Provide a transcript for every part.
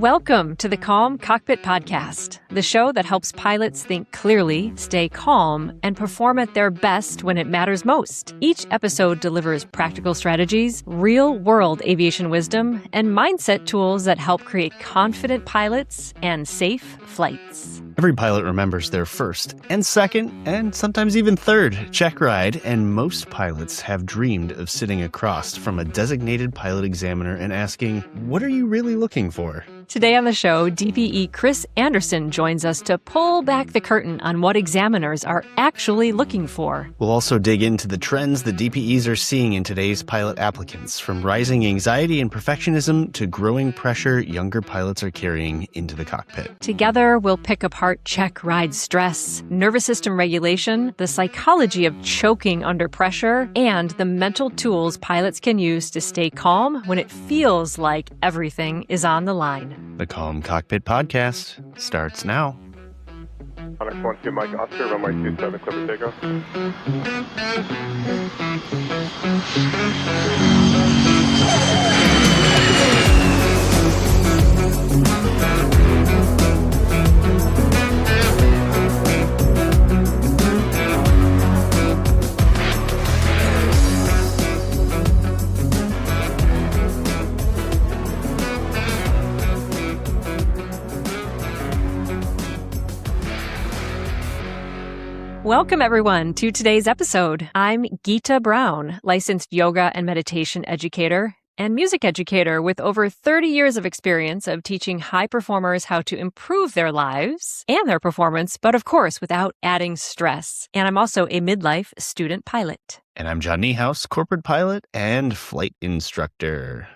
Welcome to the Calm Cockpit Podcast, the show that helps pilots think clearly, stay calm, and perform at their best when it matters most. Each episode delivers practical strategies, real-world aviation wisdom, and mindset tools that help create confident pilots and safe flights. Every pilot remembers their first and second, and sometimes even third Checkride, and most pilots have dreamed of sitting across from a designated pilot examiner and asking, what are you really looking for? Today on the show, DPE Chris Anderson joins us to pull back the curtain on what examiners are actually looking for. We'll also dig into the trends the DPEs are seeing in today's pilot applicants, from rising anxiety and perfectionism to growing pressure younger pilots are carrying into the cockpit. Together, we'll pick apart Checkride stress, nervous system regulation, the psychology of choking under pressure, and the mental tools pilots can use to stay calm when it feels like everything is on the line. The Calm Cockpit Podcast starts now. Onyx 12 Mike Oscar, runway 27, clear for takeoff. Welcome, everyone, to today's episode. I'm Geeta Brown, licensed yoga and meditation educator and music educator with over 30 years of experience of teaching high performers how to improve their lives and their performance, but of course, without adding stress. And I'm also a midlife student pilot. And I'm John Niehaus, corporate pilot and flight instructor.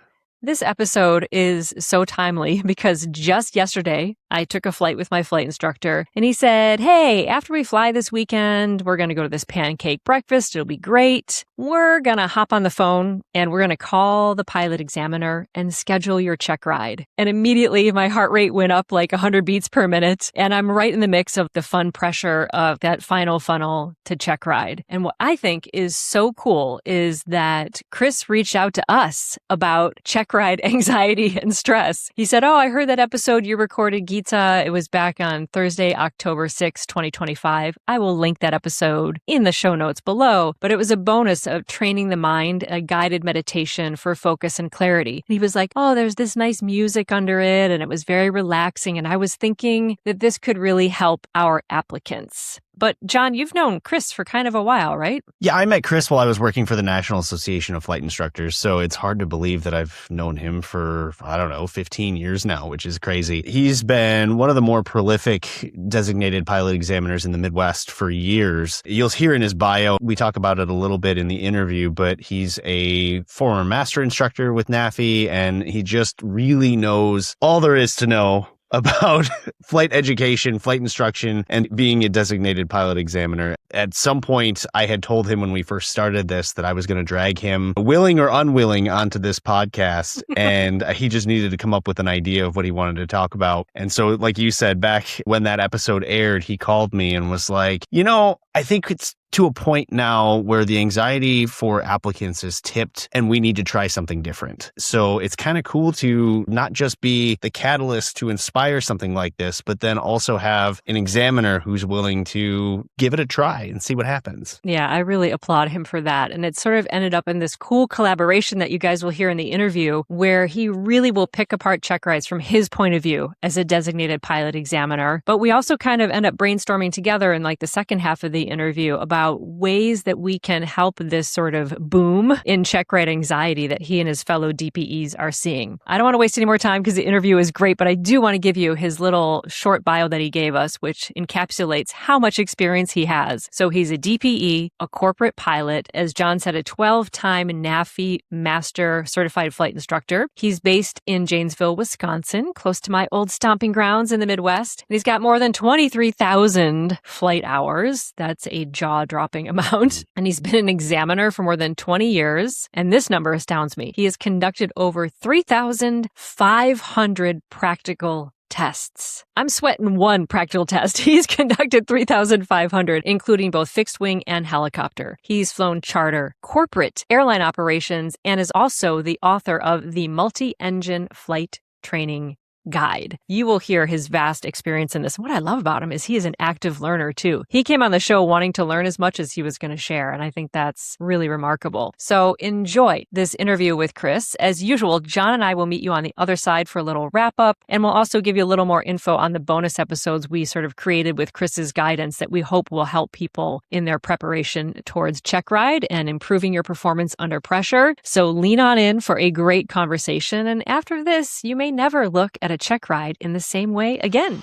This episode is so timely because just yesterday, I took a flight with my flight instructor and he said, hey, after we fly this weekend, we're going to go to this pancake breakfast. It'll be great. We're going to hop on the phone and we're going to call the pilot examiner and schedule your check ride. And immediately my heart rate went up like 100 beats per minute. And I'm right in the mix of the fun pressure of that final funnel to check ride. And what I think is so cool is that Chris reached out to us about check ride anxiety and stress. He said, oh, I heard that episode you recorded, Geeta. It was back on Thursday, October 6, 2025. I will link that episode in the show notes below, but it was a bonus of training the mind, a guided meditation for focus and clarity. And he was like, oh, there's this nice music under it, and it was very relaxing. And I was thinking that this could really help our applicants. But John, you've known Chris for kind of a while, right? Yeah, I met Chris while I was working for the National Association of Flight Instructors, so it's hard to believe that I've known him for, 15 years now, which is crazy. He's been one of the more prolific designated pilot examiners in the Midwest for years. You'll hear in his bio, we talk about it a little bit in the interview, but he's a former master instructor with NAFI, and he just really knows all there is to know about flight education, flight instruction, and being a designated pilot examiner. At some point, I had told him when we first started this that I was going to drag him, willing or unwilling, onto this podcast, and he just needed to come up with an idea of what he wanted to talk about. And so, like you said, back when that episode aired, he called me and was like, I think it's to a point now where the anxiety for applicants is tipped and we need to try something different. So it's kind of cool to not just be the catalyst to inspire something like this, but then also have an examiner who's willing to give it a try and see what happens. Yeah, I really applaud him for that. And it sort of ended up in this cool collaboration that you guys will hear in the interview where he really will pick apart check rides from his point of view as a designated pilot examiner. But we also kind of end up brainstorming together in like the second half of the interview about ways that we can help this sort of boom in check ride anxiety that he and his fellow DPEs are seeing. I don't want to waste any more time because the interview is great, but I do want to give you his little short bio that he gave us, which encapsulates how much experience he has. So he's a DPE, a corporate pilot, as John said, a 12-time NAFI Master Certified Flight Instructor. He's based in Janesville, Wisconsin, close to my old stomping grounds in the Midwest. And he's got more than 23,000 flight hours. That's a jaw-dropping amount. And he's been an examiner for more than 20 years. And this number astounds me. He has conducted over 3,500 practical tests. I'm sweating one practical test. He's conducted 3,500, including both fixed wing and helicopter. He's flown charter, corporate, airline operations, and is also the author of the Multi-Engine Flight Training guide. You will hear his vast experience in this. What I love about him is he is an active learner too. He came on the show wanting to learn as much as he was going to share, and I think that's really remarkable. So enjoy this interview with Chris. As usual, John and I will meet you on the other side for a little wrap up, and we'll also give you a little more info on the bonus episodes we sort of created with Chris's guidance that we hope will help people in their preparation towards Checkride and improving your performance under pressure. So lean on in for a great conversation. And after this, you may never look at a Checkride in the same way again.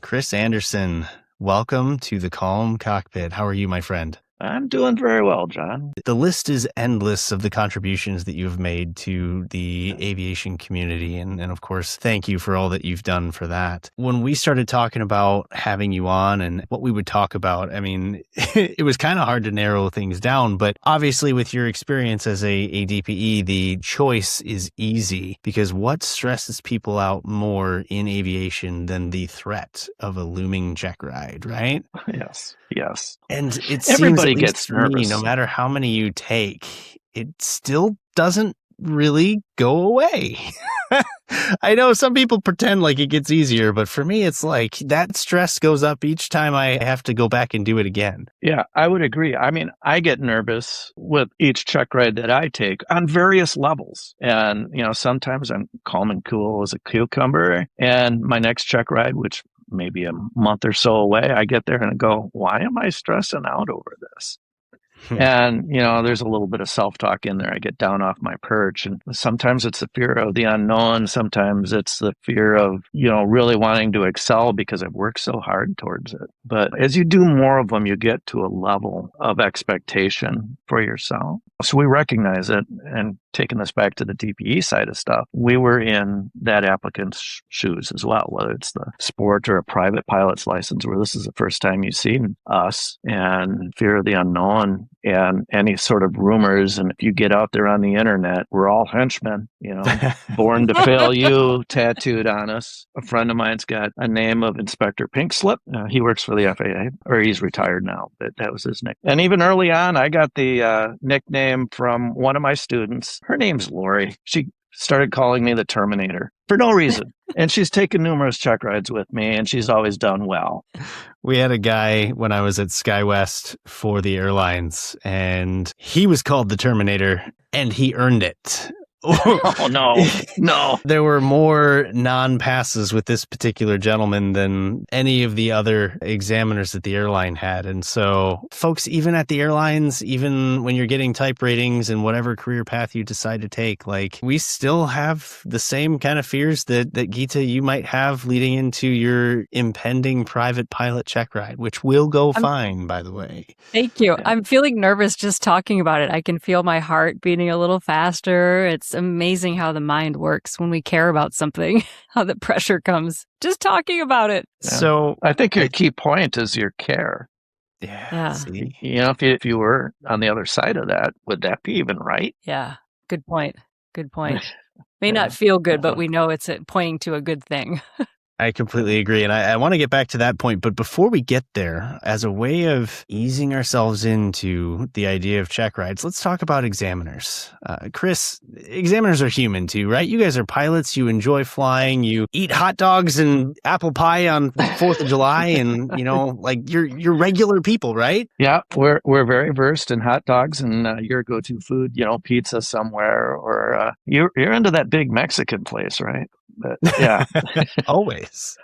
Chris Anderson, welcome to the Calm Cockpit. How are you, my friend? I'm doing very well, John. The list is endless of the contributions that you've made to the aviation community. And of course, thank you for all that you've done for that. When we started talking about having you on and what we would talk about, I mean, it was kind of hard to narrow things down. But obviously, with your experience as a DPE, the choice is easy because what stresses people out more in aviation than the threat of a looming check ride, right? Yes. And it Everybody seems, gets nervous. no matter how many you take, it still doesn't really go away. I know some people pretend like it gets easier, but for me, it's like that stress goes up each time I have to go back and do it again. Yeah, I would agree. I mean, I get nervous with each check ride that I take on various levels. And, sometimes I'm calm and cool as a cucumber. And my next check ride, which maybe a month or so away, I get there and I go, why am I stressing out over this? And, there's a little bit of self-talk in there. I get down off my perch. And sometimes it's the fear of the unknown. Sometimes it's the fear of, really wanting to excel because I've worked so hard towards it. But as you do more of them, you get to a level of expectation for yourself. So we recognize it. And taking this back to the DPE side of stuff, we were in that applicant's shoes as well, whether it's the sport or a private pilot's license, where this is the first time you've seen us, and fear of the unknown and any sort of rumors. And if you get out there on the internet, we're all henchmen, born to fail you, tattooed on us. A friend of mine's got a name of Inspector Pink Slip. He works for the FAA, or he's retired now, but that was his nickname. And even early on, I got the nickname from one of my students. Her name's Lori. She started calling me the Terminator for no reason. And she's taken numerous check rides with me, and she's always done well. We had a guy when I was at SkyWest for the airlines, and he was called the Terminator, and he earned it. Oh, no. There were more non-passes with this particular gentleman than any of the other examiners that the airline had. And so folks, even at the airlines, even when you're getting type ratings and whatever career path you decide to take, like we still have the same kind of fears that Geeta, you might have leading into your impending private pilot check ride, which will go fine, by the way. Thank you. I'm feeling nervous just talking about it. I can feel my heart beating a little faster. It's amazing how the mind works when we care about something, how the pressure comes just talking about it. Yeah. So I think your key point is your care. Yeah. See? If you were on the other side of that, would that be even right? Yeah. Good point. May not feel good, but we know it's pointing to a good thing. I completely agree. And I want to get back to that point. But before we get there, as a way of easing ourselves into the idea of check rides, let's talk about examiners. Chris, examiners are human too, right? You guys are pilots. You enjoy flying. You eat hot dogs and apple pie on 4th of July. And, like you're regular people, right? Yeah, we're very versed in hot dogs and your go-to food, pizza somewhere, or you're into that big Mexican place, right? But, yeah. Always.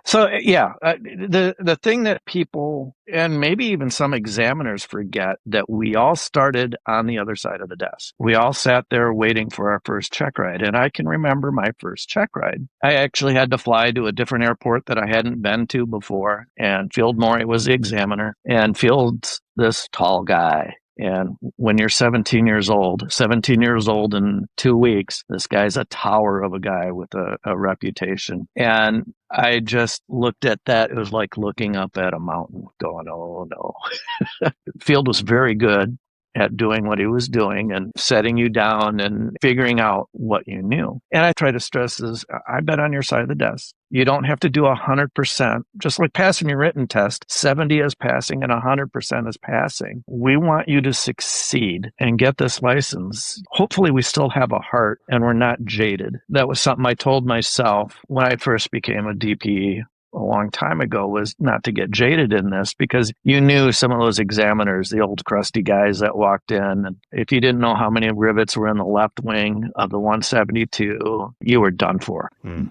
So, the thing that people, and maybe even some examiners forget, that we all started on the other side of the desk. We all sat there waiting for our first check ride. And I can remember my first check ride. I actually had to fly to a different airport that I hadn't been to before. And Field Morey was the examiner. And Field's this tall guy. And when you're 17 years old in 2 weeks, this guy's a tower of a guy with a reputation. And I just looked at that. It was like looking up at a mountain going, oh, no. Field was very good. at doing what he was doing and setting you down and figuring out what you knew. And I try to stress is, I bet on your side of the desk. You don't have to do 100%. Just like passing your written test, 70 is passing and 100% is passing. We want you to succeed and get this license. Hopefully we still have a heart and we're not jaded. That was something I told myself when I first became a DPE a long time ago, was not to get jaded in this, because you knew some of those examiners, the old crusty guys that walked in, and if you didn't know how many rivets were in the left wing of the 172, you were done for. And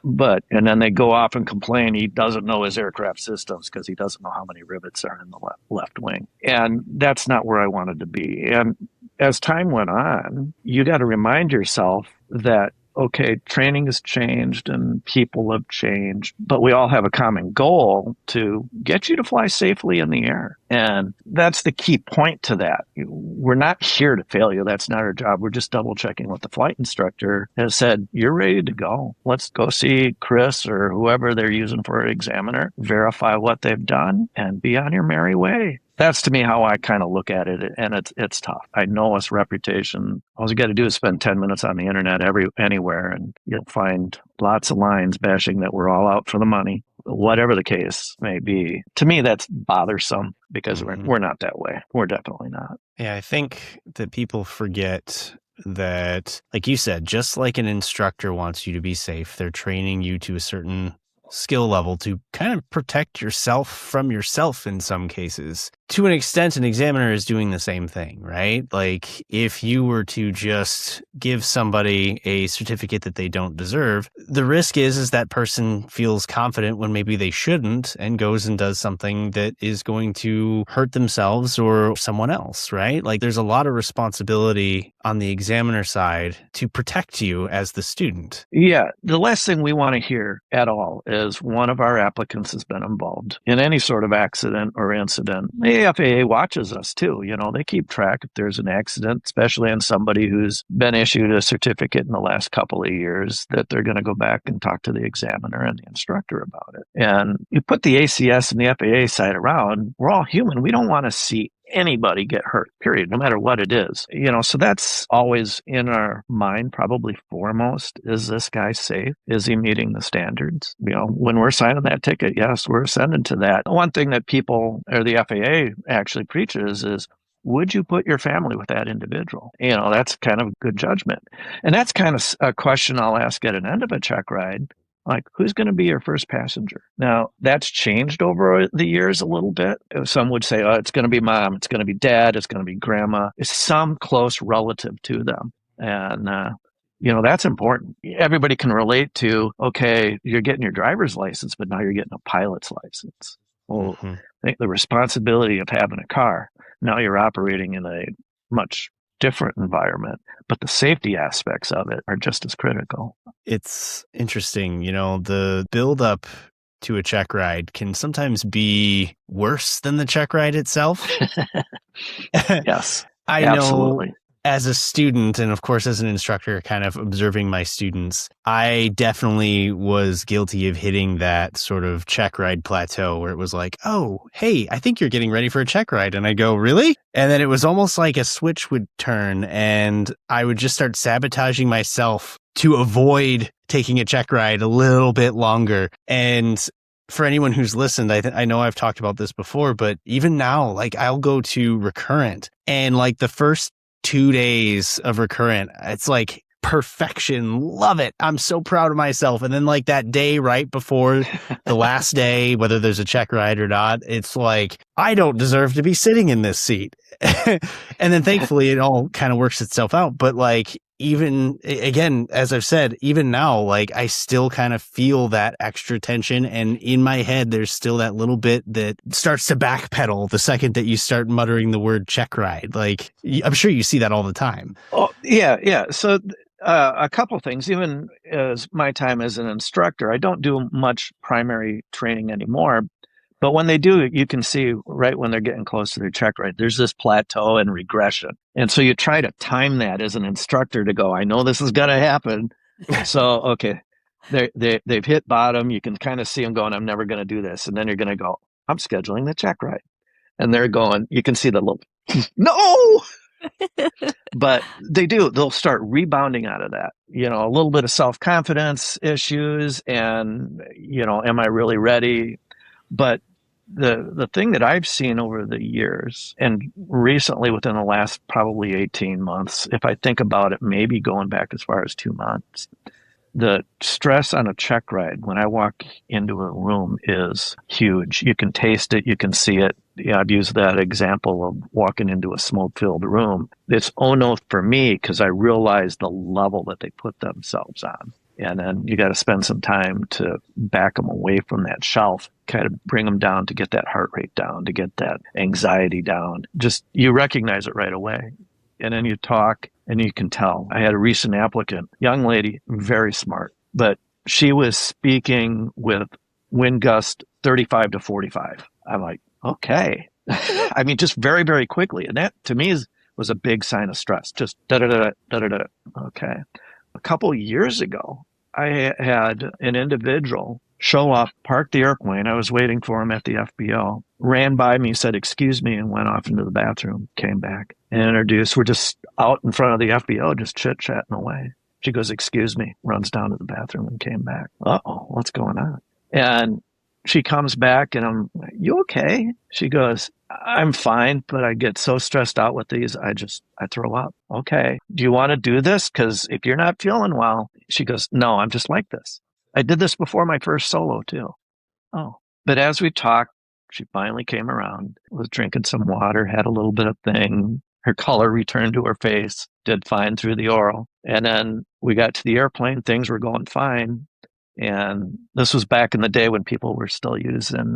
then they go off and complain he doesn't know his aircraft systems because he doesn't know how many rivets are in the left wing. And that's not where I wanted to be. And as time went on, you got to remind yourself that, okay, training has changed and people have changed, but we all have a common goal to get you to fly safely in the air. And that's the key point to that. We're not here to fail you. That's not our job. We're just double checking what the flight instructor has said. You're ready to go. Let's go see Chris or whoever they're using for an examiner, verify what they've done, and be on your merry way. That's to me how I kind of look at it, and it's tough. I know us reputation. All you got to do is spend 10 minutes on the internet anywhere, and you'll find lots of lines bashing that we're all out for the money, whatever the case may be. To me, that's bothersome because we're not that way. We're definitely not. Yeah, I think that people forget that, like you said, just like an instructor wants you to be safe, they're training you to a certain skill level to kind of protect yourself from yourself in some cases. To an extent, an examiner is doing the same thing, right? Like if you were to just give somebody a certificate that they don't deserve, the risk is that person feels confident when maybe they shouldn't and goes and does something that is going to hurt themselves or someone else, right? Like there's a lot of responsibility on the examiner side to protect you as the student. Yeah. The last thing we want to hear at all is one of our applicants has been involved in any sort of accident or incident. The FAA watches us too. You know, they keep track if there's an accident, especially on somebody who's been issued a certificate in the last couple of years, that they're going to go back and talk to the examiner and the instructor about it. And you put the ACS and the FAA side around, we're all human. We don't want to see anybody get hurt, period, no matter what it is. You know, so that's always in our mind, probably foremost. Is this guy safe? Is he meeting the standards? You know, when we're signing that ticket, yes, we're ascending to that. One thing that people or the FAA actually preaches is, would you put your family with that individual? You know, that's kind of good judgment. And that's kind of a question I'll ask at an end of a check ride. Like, who's going to be your first passenger? Now, that's changed over the years a little bit. Some would say, oh, it's going to be mom, it's going to be dad, it's going to be grandma. It's some close relative to them. And, you know, that's important. Everybody can relate to, okay, you're getting your driver's license, but now you're getting a pilot's license. Well, I think the responsibility of having a car, now you're operating in a much different environment, but the safety aspects of it are just as critical. It's interesting, you know, the build up to a check ride can sometimes be worse than the check ride itself. Yes, I absolutely. know as a student, and of course as an instructor, kind of observing my students, I definitely was guilty of hitting that sort of check ride plateau where it was like, oh, hey, I think you're getting ready for a check ride. And I go, really? And then it was almost like a switch would turn and I would just start sabotaging myself to avoid taking a check ride a little bit longer. And for anyone who's listened, I know I've talked about this before, but even now, like I'll go to recurrent and like the first 2 days of recurrent, it's like perfection. Love it. I'm so proud of myself. And then like that day right before the last day, whether there's a check ride or not, it's like, I don't deserve to be sitting in this seat. And then thankfully it all kind of works itself out. But like, even again, as I've said, even now, like I still kind of feel that extra tension. And in my head, there's still that little bit that starts to backpedal the second that you start muttering the word check ride. Like I'm sure you see that all the time. Oh, yeah. Yeah. So a couple things, even as my time as an instructor, I don't do much primary training anymore. But when they do, you can see right when they're getting close to their check ride, there's this plateau and regression. And so you try to time that as an instructor to go, I know this is going to happen. So, okay, they've hit bottom. You can kind of see them going, I'm never going to do this. And then you're going to go, I'm scheduling the check ride. And they're going, you can see the little, no. But they'll start rebounding out of that, a little bit of self-confidence issues and, am I really ready? But the thing that I've seen over the years and recently within the last probably 18 months, if I think about it, maybe going back as far as 2 months, the stress on a check ride when I walk into a room is huge. You can taste it. You can see it. I've used that example of walking into a smoke-filled room. It's oh no for me because I realize the level that they put themselves on. And then you got to spend some time to back them away from that shelf, kind of bring them down to get that heart rate down, to get that anxiety down. Just you recognize it right away. And then you talk and you can tell. I had a recent applicant, young lady, very smart, but she was speaking with wind gust 35 to 45. I'm like, okay. I mean, just very, very quickly. And that to me was a big sign of stress. Just da-da-da, da-da-da. Okay. A couple of years ago, I had an individual show up, park the airplane. I was waiting for him at the FBO, ran by me, said, excuse me, and went off into the bathroom, came back and introduced. We're just out in front of the FBO, just chit-chatting away. She goes, excuse me, runs down to the bathroom and came back. Uh-oh, what's going on? And she comes back and I'm like, you okay? She goes, I'm fine, but I get so stressed out with these, I throw up. Okay. Do you want to do this? Because if you're not feeling well, she goes, no, I'm just like this. I did this before my first solo too. Oh, but as we talked, she finally came around, was drinking some water, had a little bit of thing. Her color returned to her face, did fine through the oral. And then we got to the airplane, things were going fine. And this was back in the day when people were still using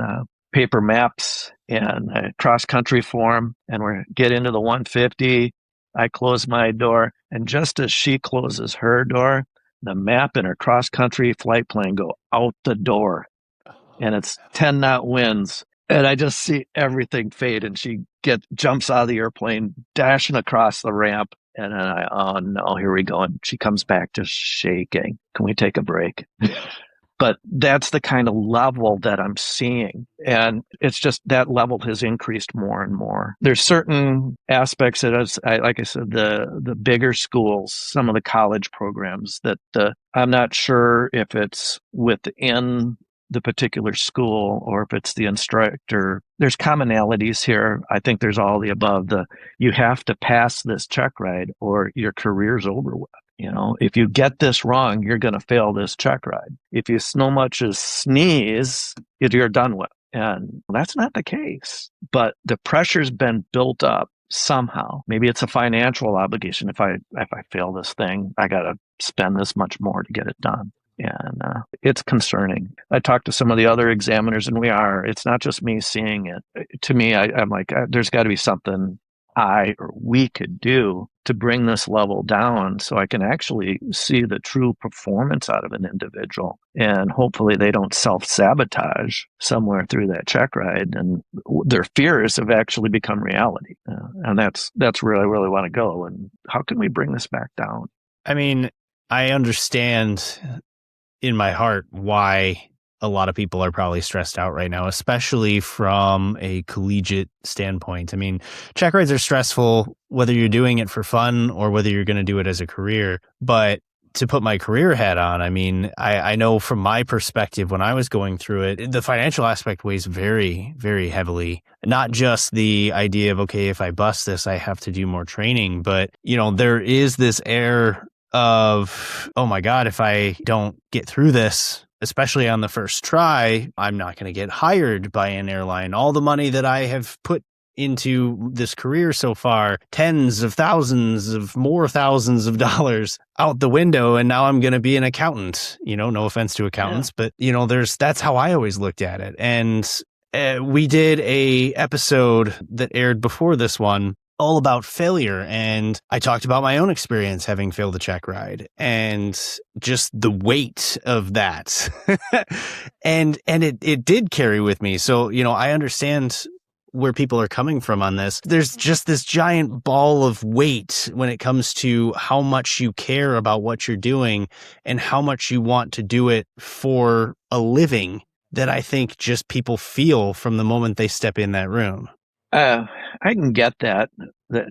paper maps and a cross-country form. And we get into the 150. I close my door. And just as she closes her door, the map and her cross-country flight plan go out the door. And it's 10 knot winds. And I just see everything fade. And she jumps out of the airplane, dashing across the ramp. And then oh no, here we go. And she comes back just shaking. Can we take a break? But that's the kind of level that I'm seeing. And it's just that level has increased more and more. There's certain aspects that, like I said, the bigger schools, some of the college programs that I'm not sure if it's within the particular school or if it's the instructor. There's commonalities here. I think there's all the above. You have to pass this check ride or your career's over with. If you get this wrong, you're going to fail this check ride. If you so much as sneeze, you're done with. And that's not the case. But the pressure's been built up somehow. Maybe it's a financial obligation. If I fail this thing, I got to spend this much more to get it done. And it's concerning. I talked to some of the other examiners, and it's not just me seeing it. To me, I'm like, there's got to be something we could do to bring this level down so I can actually see the true performance out of an individual. And hopefully they don't self-sabotage somewhere through that check ride and their fears have actually become reality. And that's where I really want to go. And how can we bring this back down? I mean, I understand in my heart why a lot of people are probably stressed out right now, especially from a collegiate standpoint. I mean, check rides are stressful, whether you're doing it for fun or whether you're going to do it as a career. But to put my career hat on, I mean, I know from my perspective, when I was going through it, the financial aspect weighs very, very heavily. Not just the idea of, okay, if I bust this, I have to do more training. But, there is this air of, oh my God, if I don't get through this, especially on the first try, I'm not going to get hired by an airline. All the money that I have put into this career so far, tens of thousands of dollars out the window, and now I'm going to be an accountant. No offense to accountants, but that's how I always looked at it. And we did a episode that aired before this one all about failure. And I talked about my own experience having failed a check ride and just the weight of that. and it did carry with me. So, I understand where people are coming from on this. There's just this giant ball of weight when it comes to how much you care about what you're doing and how much you want to do it for a living that I think just people feel from the moment they step in that room. I can get that.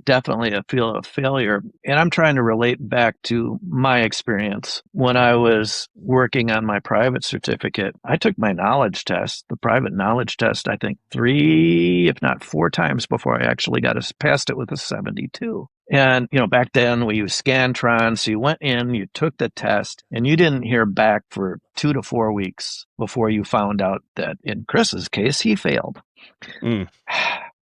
definitely a feel of failure. And I'm trying to relate back to my experience. When I was working on my private certificate, I took my knowledge test, the private knowledge test, I think 3, if not 4 times before I actually passed it with a 72. And, back then we used Scantron. So you went in, you took the test, and you didn't hear back for 2 to 4 weeks before you found out that in Chris's case, he failed.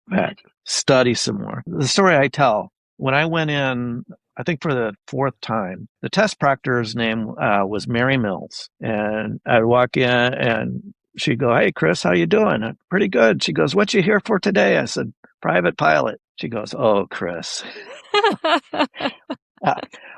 Back, study some more. The story I tell, when I went in, I think for the 4th time, the test proctor's name was Mary Mills. And I'd walk in and she'd go, "Hey, Chris, how you doing?" "Pretty good." She goes, "What you here for today?" I said, "Private pilot." She goes, "Oh, Chris."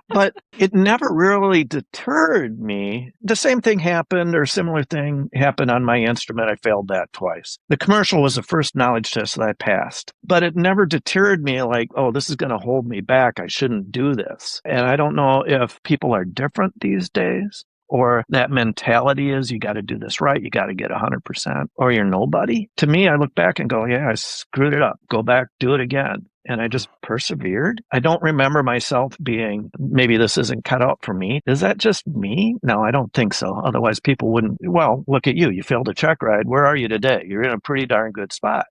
But it never really deterred me. The same thing happened, or similar thing happened on my instrument. I failed that twice. The commercial was the first knowledge test that I passed, but it never deterred me like, oh, this is going to hold me back. I shouldn't do this. And I don't know if people are different these days, or that mentality is you got to do this right. You got to get 100%, or you're nobody. To me, I look back and go, yeah, I screwed it up. Go back, do it again. And I just persevered. I don't remember myself being, maybe this isn't cut out for me. Is that just me? No, I don't think so. Otherwise, people wouldn't. Well, look at you. You failed a check ride. Where are you today? You're in a pretty darn good spot.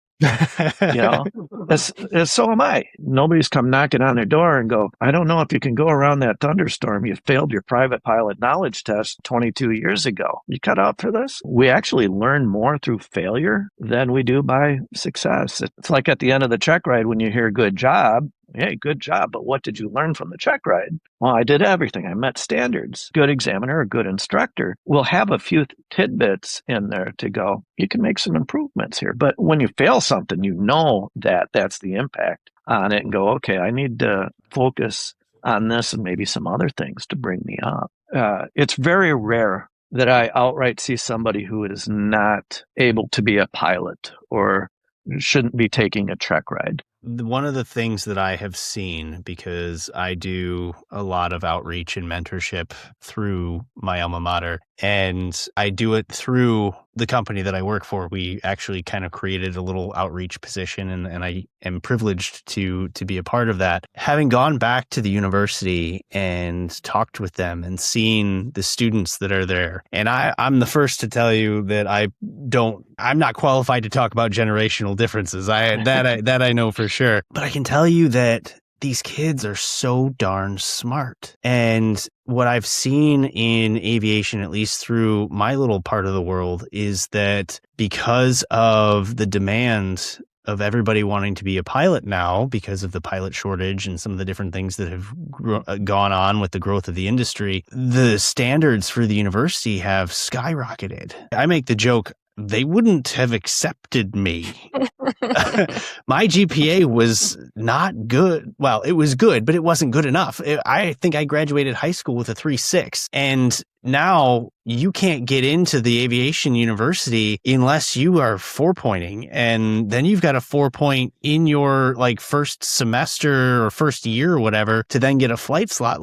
So am I. Nobody's come knocking on their door and go, "I don't know if you can go around that thunderstorm. You failed your private pilot knowledge test 22 years ago. You cut out for this?" We actually learn more through failure than we do by success. It's like at the end of the check ride when you hear "good job." Hey, good job, but what did you learn from the check ride? Well, I did everything. I met standards. Good examiner, a good instructor will have a few tidbits in there to go, you can make some improvements here. But when you fail something, you know that that's the impact on it and go, okay, I need to focus on this and maybe some other things to bring me up. It's very rare that I outright see somebody who is not able to be a pilot or shouldn't be taking a check ride. One of the things that I have seen, because I do a lot of outreach and mentorship through my alma mater, and I do it through the company that I work for. We actually kind of created a little outreach position, and I am privileged to be a part of that. Having gone back to the university and talked with them and seen the students that are there, and I'm the first to tell you that I'm not qualified to talk about generational differences. That I know for sure. But I can tell you that these kids are so darn smart. And what I've seen in aviation, at least through my little part of the world, is that because of the demand of everybody wanting to be a pilot now, because of the pilot shortage and some of the different things that have gone on with the growth of the industry, the standards for the university have skyrocketed. I make the joke, they wouldn't have accepted me. My GPA was not good. Well, it was good, but it wasn't good enough. I think I graduated high school with a 3.6. And now you can't get into the aviation university unless you are 4-pointing. And then you've got a 4-point in your first semester or first year or whatever to then get a flight slot.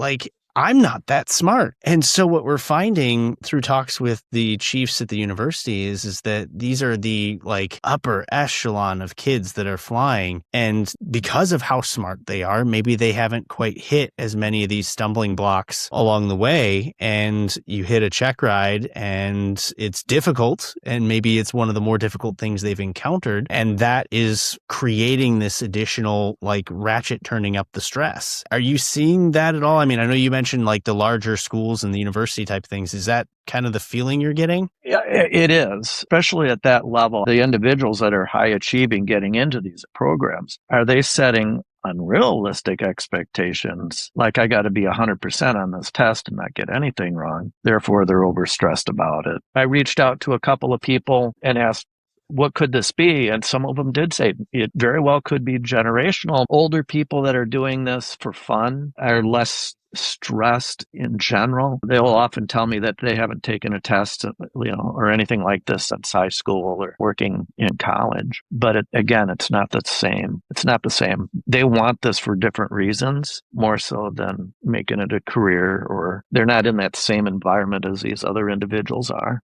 I'm not that smart. And so what we're finding through talks with the chiefs at the university is that these are the upper echelon of kids that are flying. And because of how smart they are, maybe they haven't quite hit as many of these stumbling blocks along the way. And you hit a check ride and it's difficult. And maybe it's one of the more difficult things they've encountered. And that is creating this additional ratchet turning up the stress. Are you seeing that at all? I mean, I know you mentioned the larger schools and the university type things. Is that kind of the feeling you're getting? Yeah, it is, especially at that level. The individuals that are high achieving getting into these programs, are they setting unrealistic expectations? I got to be 100% on this test and not get anything wrong. Therefore, they're overstressed about it. I reached out to a couple of people and asked, what could this be? And some of them did say it very well could be generational. Older people that are doing this for fun are less stressed in general. They'll often tell me that they haven't taken a test, or anything like this since high school or working in college. But it's not the same. It's not the same. They want this for different reasons, more so than making it a career, or they're not in that same environment as these other individuals are.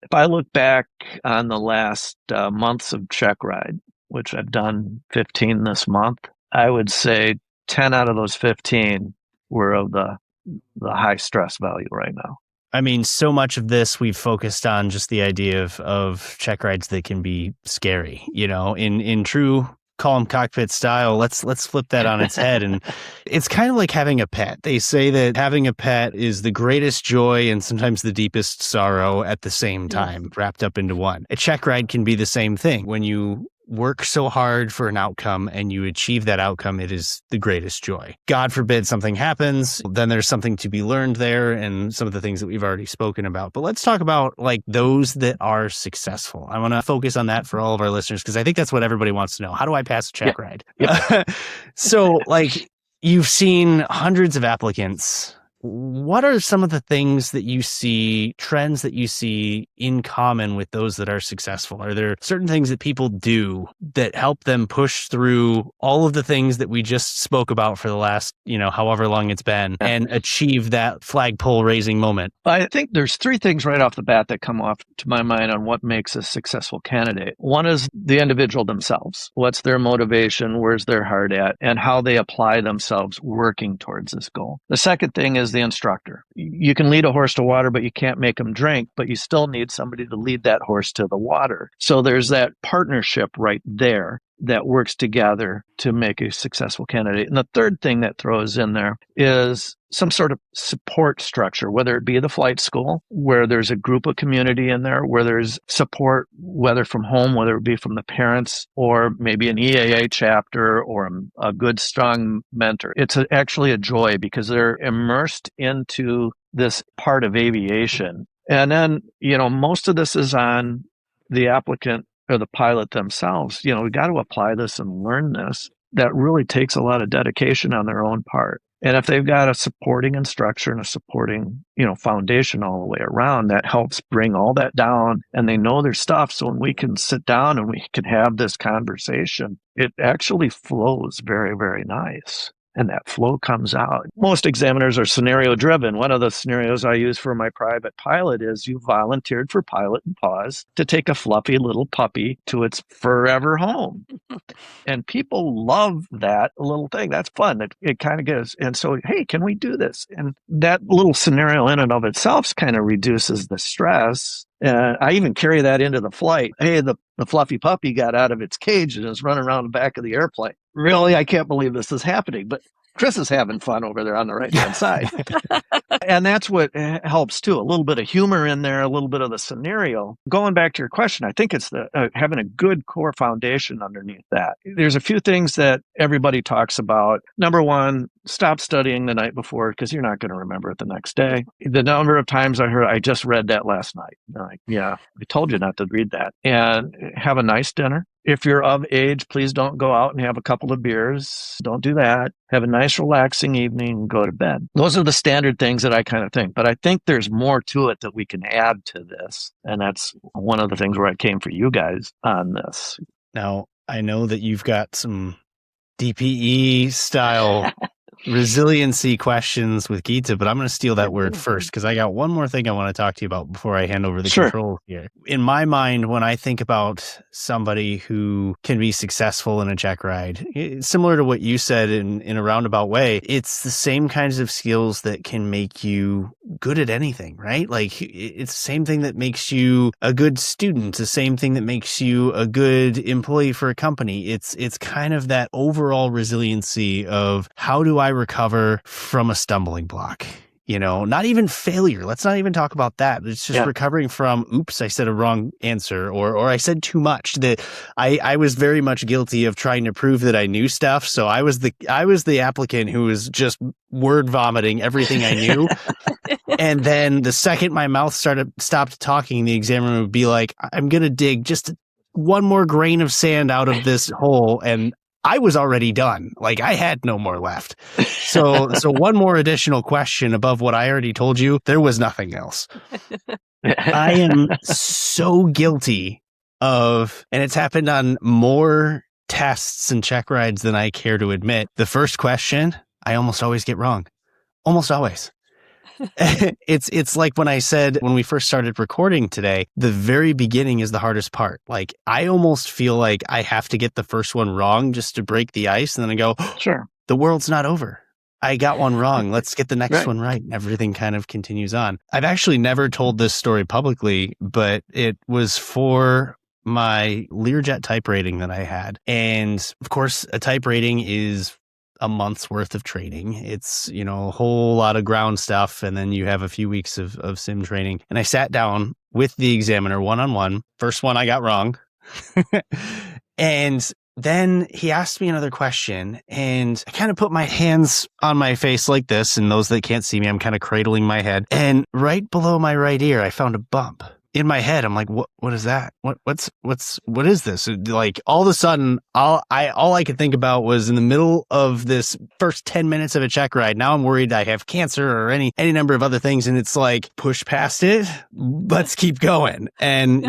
If I look back on the last months of check ride, which I've done 15 this month, I would say 10 out of those 15 were of the high stress value right now. I mean, so much of this we've focused on just the idea of check rides that can be scary, in true calm cockpit style. Let's flip that on its head. And it's kind of like having a pet. They say that having a pet is the greatest joy and sometimes the deepest sorrow at the same time, wrapped up into one. A check ride can be the same thing. When you work so hard for an outcome and you achieve that outcome, it is the greatest joy. God forbid something happens, then there's something to be learned there and some of the things that we've already spoken about. But let's talk about like those that are successful. I want to focus on that for all of our listeners because I think that's what everybody wants to know. How do I pass a check ride? So like you've seen hundreds of applicants. What are some of the things that you see, trends that you see in common with those that are successful? Are there certain things that people do that help them push through all of the things that we just spoke about for the last, however long it's been and achieve that flagpole raising moment? I think there's three things right off the bat that come off to my mind on what makes a successful candidate. One is the individual themselves. What's their motivation? Where's their heart at? And how they apply themselves working towards this goal. The second thing is the instructor. You can lead a horse to water, but you can't make him drink, but you still need somebody to lead that horse to the water. So there's that partnership right there that works together to make a successful candidate. And the third thing that throws in there is some sort of support structure, whether it be the flight school, where there's a group of community in there, where there's support, whether from home, whether it be from the parents, or maybe an EAA chapter or a good, strong mentor. It's actually a joy because they're immersed into this part of aviation. And then, most of this is on the applicant or the pilot themselves. We got to apply this and learn this. That really takes a lot of dedication on their own part. And if they've got a supporting instructor and a supporting, foundation all the way around, that helps bring all that down and they know their stuff. So when we can sit down and we can have this conversation, it actually flows very, very nice. And that flow comes out. Most examiners are scenario driven. One of the scenarios I use for my private pilot is you volunteered for Pilot and Pause to take a fluffy little puppy to its forever home. And people love that little thing. That's fun. It kind of gives. And so, hey, can we do this? And that little scenario in and of itself kind of reduces the stress. And I even carry that into the flight. Hey, the fluffy puppy got out of its cage and is running around the back of the airplane. Really, I can't believe this is happening. But Chris is having fun over there on the right-hand side. And that's what helps, too. A little bit of humor in there, a little bit of the scenario. Going back to your question, I think it's the having a good core foundation underneath that. There's a few things that everybody talks about. Number one, stop studying the night before because you're not going to remember it the next day. The number of times I heard, I just read that last night. I'm like, yeah, I told you not to read that. And have a nice dinner. If you're of age, please don't go out and have a couple of beers. Don't do that. Have a nice, relaxing evening and go to bed. Those are the standard things that I kind of think. But I think there's more to it that we can add to this. And that's one of the things where I came for you guys on this. Now, I know that you've got some DPE style resiliency questions with Gita, but I'm going to steal that word first because I got one more thing I want to talk to you about before I hand over the control here. In my mind, when I think about somebody who can be successful in a check ride, similar to what you said in a roundabout way, it's the same kinds of skills that can make you good at anything, right? Like it's the same thing that makes you a good student, the same thing that makes you a good employee for a company. It's kind of that overall resiliency of how do I recover from a stumbling block? Not even failure. Let's not even talk about that. It's just recovering from, oops, I said a wrong answer or I said too much. That I was very much guilty of trying to prove that I knew stuff. So I was the applicant who was just word vomiting everything I knew. And then the second my mouth stopped talking, the examiner would be like, I'm going to dig just one more grain of sand out of this hole. And I was already done. Like I had no more left. So one more additional question above what I already told you, there was nothing else. I am so guilty of, and it's happened on more tests and check rides than I care to admit. The first question, I almost always get wrong. Almost always. It's like when I said when we first started recording today, the very beginning is the hardest part. Like I almost feel like I have to get the first one wrong just to break the ice, and then I go, Sure. the world's not over. I got one wrong. Let's get the next Right. one right. And everything kind of continues on. I've actually never told this story publicly, but it was for my Learjet type rating that I had. And of course, a type rating is a month's worth of training. It's, a whole lot of ground stuff. And then you have a few weeks of sim training. And I sat down with the examiner one-on-one. First one I got wrong. And then he asked me another question, and I kind of put my hands on my face like this. And those that can't see me, I'm kind of cradling my head. And right below my right ear, I found a bump. In my head, I'm like, what is that? What is this? Like all of a sudden, all I could think about was in the middle of this first 10 minutes of a check ride. Now I'm worried I have cancer or any number of other things. And it's like, push past it. Let's keep going. And,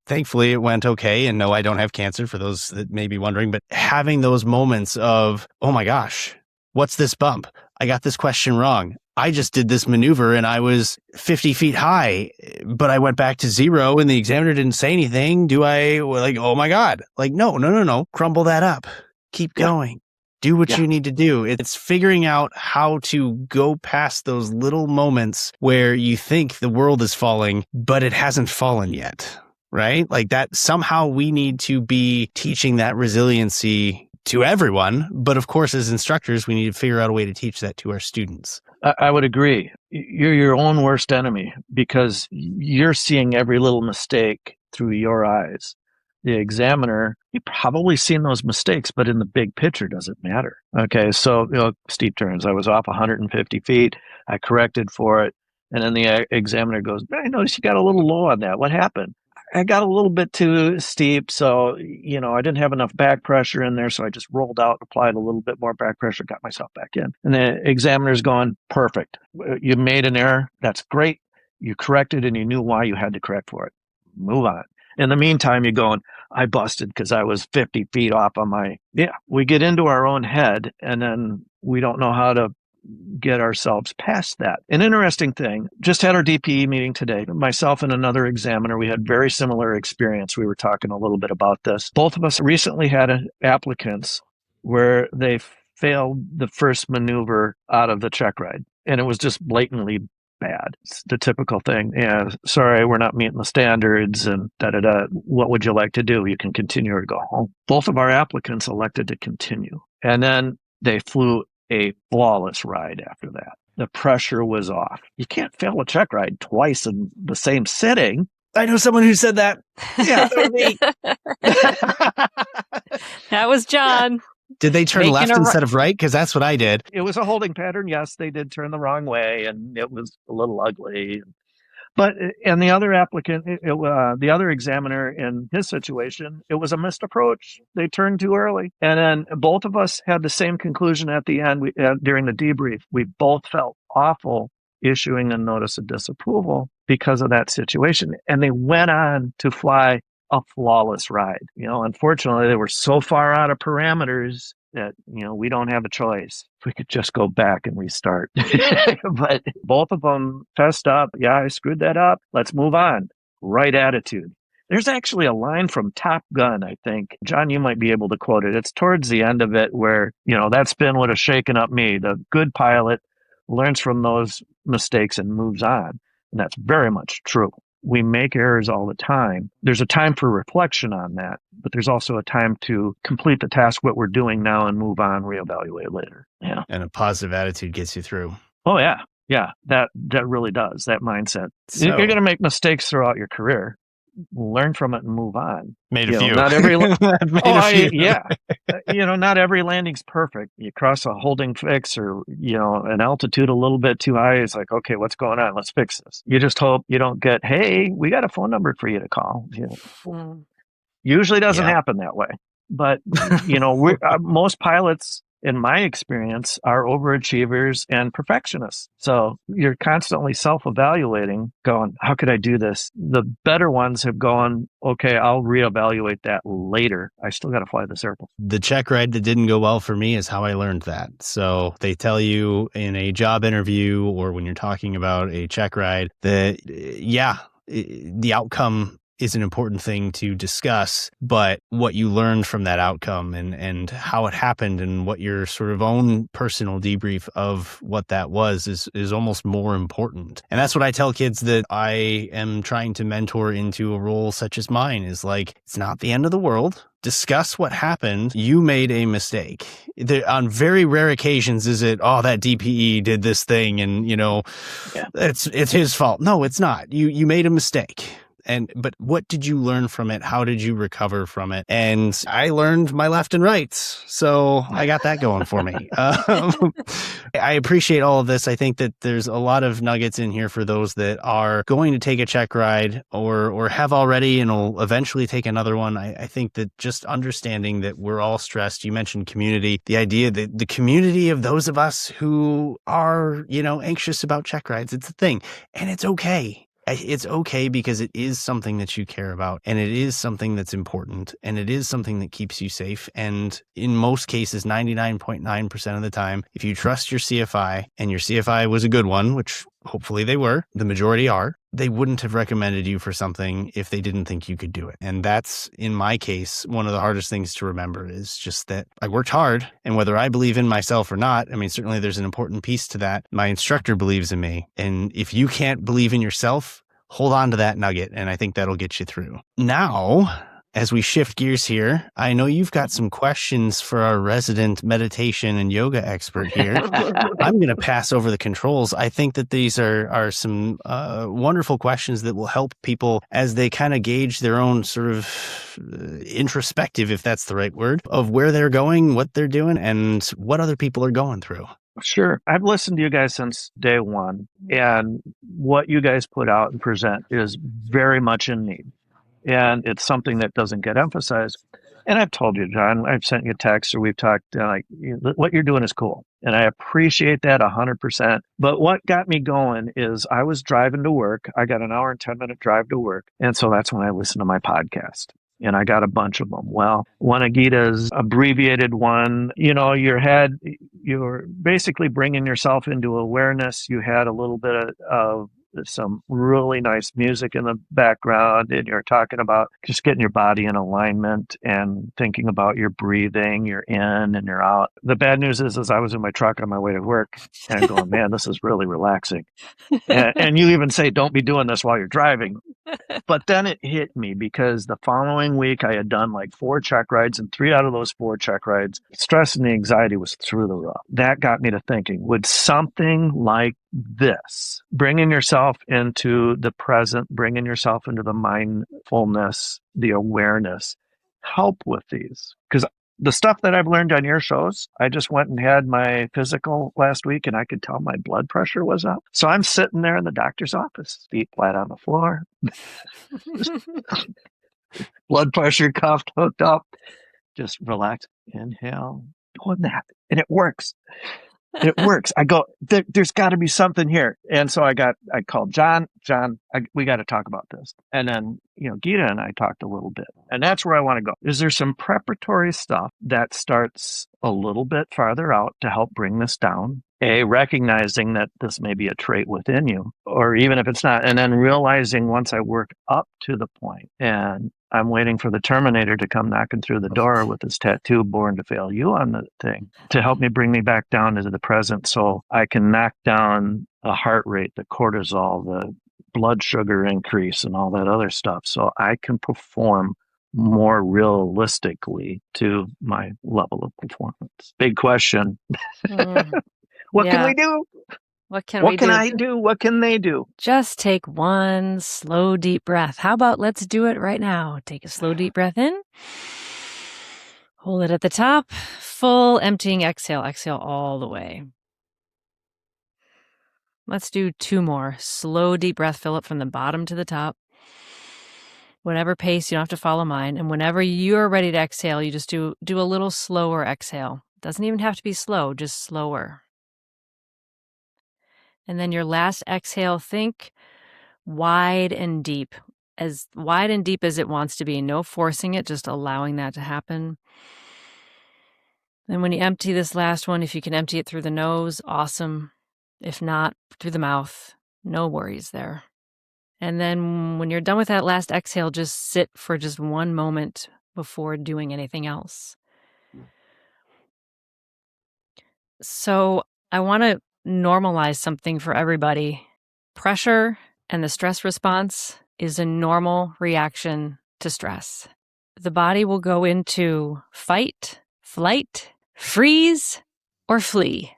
thankfully it went okay. And no, I don't have cancer for those that may be wondering, but having those moments of, oh my gosh, what's this bump? I got this question wrong. I just did this maneuver and I was 50 feet high, but I went back to 0 and the examiner didn't say anything. Do I oh my God, no. Crumble that up. Keep going. Do what you need to do. It's figuring out how to go past those little moments where you think the world is falling, but it hasn't fallen yet, right? Like that somehow we need to be teaching that resiliency to everyone. But of course, as instructors, we need to figure out a way to teach that to our students. I would agree. You're your own worst enemy because you're seeing every little mistake through your eyes. The examiner, you've probably seen those mistakes, but in the big picture, does it matter? Okay, so steep turns. I was off 150 feet. I corrected for it. And then the examiner goes, I noticed you got a little low on that. What happened? I got a little bit too steep, so, I didn't have enough back pressure in there, so I just rolled out, applied a little bit more back pressure, got myself back in. And the examiner's going, perfect. You made an error. That's great. You corrected, and you knew why you had to correct for it. Move on. In the meantime, you're going, I busted because I was 50 feet off on my... Yeah, we get into our own head, and then we don't know how to get ourselves past that. An interesting thing, just had our DPE meeting today. Myself and another examiner, we had very similar experience. We were talking a little bit about this. Both of us recently had applicants where they failed the first maneuver out of the check ride, and it was just blatantly bad. It's the typical thing. Yeah, sorry, we're not meeting the standards and da-da-da. What would you like to do? You can continue or go home. Both of our applicants elected to continue. And then they flew a flawless ride after that. The pressure was off. You can't fail a check ride twice in the same sitting. I know someone who said that. Yeah, that was me. That was John. Did they turn left instead of right? Because that's what I did. It was a holding pattern. Yes, they did turn the wrong way, and it was a little ugly. But, and the other applicant, the other examiner in his situation, it was a missed approach. They turned too early. And then both of us had the same conclusion at the end during the debrief. We both felt awful issuing a notice of disapproval because of that situation. And they went on to fly a flawless ride. Unfortunately, they were so far out of parameters that, we don't have a choice. We could just go back and restart. But both of them fessed up. Yeah, I screwed that up. Let's move on. Right attitude. There's actually a line from Top Gun, I think. John, you might be able to quote it. It's towards the end of it where, that spin would have shaken up me. The good pilot learns from those mistakes and moves on. And that's very much true. We make errors all the time. There's a time for reflection on that, but there's also a time to complete the task, what we're doing now, and move on, reevaluate later. Yeah. And a positive attitude gets you through. Oh, yeah. Yeah. That really does. That mindset. So, you're going to make mistakes throughout your career. Learn from it and move on. Made a few. Not every few. Not every landing's perfect. You cross a holding fix or an altitude a little bit too high. It's like, okay, what's going on? Let's fix this. You just hope you don't get, hey, we got a phone number for you to call. Usually doesn't happen that way. But most pilots in my experience, are overachievers and perfectionists. So you're constantly self-evaluating, going, how could I do this? The better ones have gone, okay, I'll reevaluate that later. I still got to fly this airplane. The check ride that didn't go well for me is how I learned that. So they tell you in a job interview or when you're talking about a check ride that, the outcome is an important thing to discuss, but what you learned from that outcome and how it happened and what your sort of own personal debrief of what that was is almost more important. And that's what I tell kids that I am trying to mentor into a role such as mine is like, it's not the end of the world. Discuss what happened. You made a mistake. On very rare occasions is it, that DPE did this thing and, it's his fault. No, it's not. You made a mistake. But what did you learn from it? How did you recover from it? And I learned my left and rights. So I got that going for me. I appreciate all of this. I think that there's a lot of nuggets in here for those that are going to take a check ride or have already and will eventually take another one. I think that just understanding that we're all stressed. You mentioned community, the idea that the community of those of us who are, anxious about check rides, it's a thing and it's okay. It's okay because it is something that you care about and it is something that's important and it is something that keeps you safe. And in most cases, 99.9% of the time, if you trust your CFI and your CFI was a good one, which hopefully they were, the majority are, they wouldn't have recommended you for something if they didn't think you could do it. And that's, in my case, one of the hardest things to remember is just that I worked hard. And whether I believe in myself or not, certainly there's an important piece to that. My instructor believes in me. And if you can't believe in yourself, hold on to that nugget. And I think that'll get you through. Now, as we shift gears here, I know you've got some questions for our resident meditation and yoga expert here. I'm going to pass over the controls. I think that these are some wonderful questions that will help people as they kind of gauge their own sort of introspective, if that's the right word, of where they're going, what they're doing, and what other people are going through. Sure. I've listened to you guys since day one, and what you guys put out and present is very much in need. And it's something that doesn't get emphasized. And I've told you, John, I've sent you texts or we've talked, what you're doing is cool. And I appreciate that 100%. But what got me going is I was driving to work. I got an hour and 10-minute drive to work. And so that's when I listened to my podcast. And I got a bunch of them. Well, one of Gita's abbreviated one, you're basically bringing yourself into awareness. You had a little bit of some really nice music in the background, and you're talking about just getting your body in alignment and thinking about your breathing, you're in and you're out. The bad news is I was in my truck on my way to work and I'm going, man, this is really relaxing. And you even say, don't be doing this while you're driving. But then it hit me because the following week I had done like 4 check rides, and 3 out of those 4 check rides, stress and anxiety was through the roof. That got me to thinking, would something like this, bringing yourself into the present, bringing yourself into the mindfulness, the awareness, help with these? Because the stuff that I've learned on your shows, I just went and had my physical last week and I could tell my blood pressure was up. So I'm sitting there in the doctor's office, feet flat on the floor, blood pressure cuffed, hooked up, just relax, inhale, doing that. And it works. It works. I go, there's got to be something here. And so I called John, we got to talk about this. And then, Gita and I talked a little bit, and that's where I want to go. Is there some preparatory stuff that starts a little bit farther out to help bring this down? Recognizing that this may be a trait within you, or even if it's not, and then realizing once I work up to the point and I'm waiting for the Terminator to come knocking through the door with his tattoo, "Born to Fail You" on the thing, to help me bring me back down into the present so I can knock down the heart rate, the cortisol, the blood sugar increase, and all that other stuff so I can perform more realistically to my level of performance. Big question. What can we do? What can we do? I do? What can they do? Just take one slow, deep breath. How about let's do it right now? Take a slow, deep breath in. Hold it at the top. Full emptying exhale. Exhale all the way. Let's do 2 more. Slow, deep breath. Fill it from the bottom to the top. Whatever pace, you don't have to follow mine. And whenever you're ready to exhale, you just do a little slower exhale. Doesn't even have to be slow, just slower. And then your last exhale, think wide and deep. As wide and deep as it wants to be. No forcing it, just allowing that to happen. And when you empty this last one, if you can empty it through the nose, awesome. If not, through the mouth, no worries there. And then when you're done with that last exhale, just sit for just one moment before doing anything else. So I want to normalize something for everybody. Pressure and the stress response is a normal reaction to stress. The body will go into fight, flight, freeze, or flee.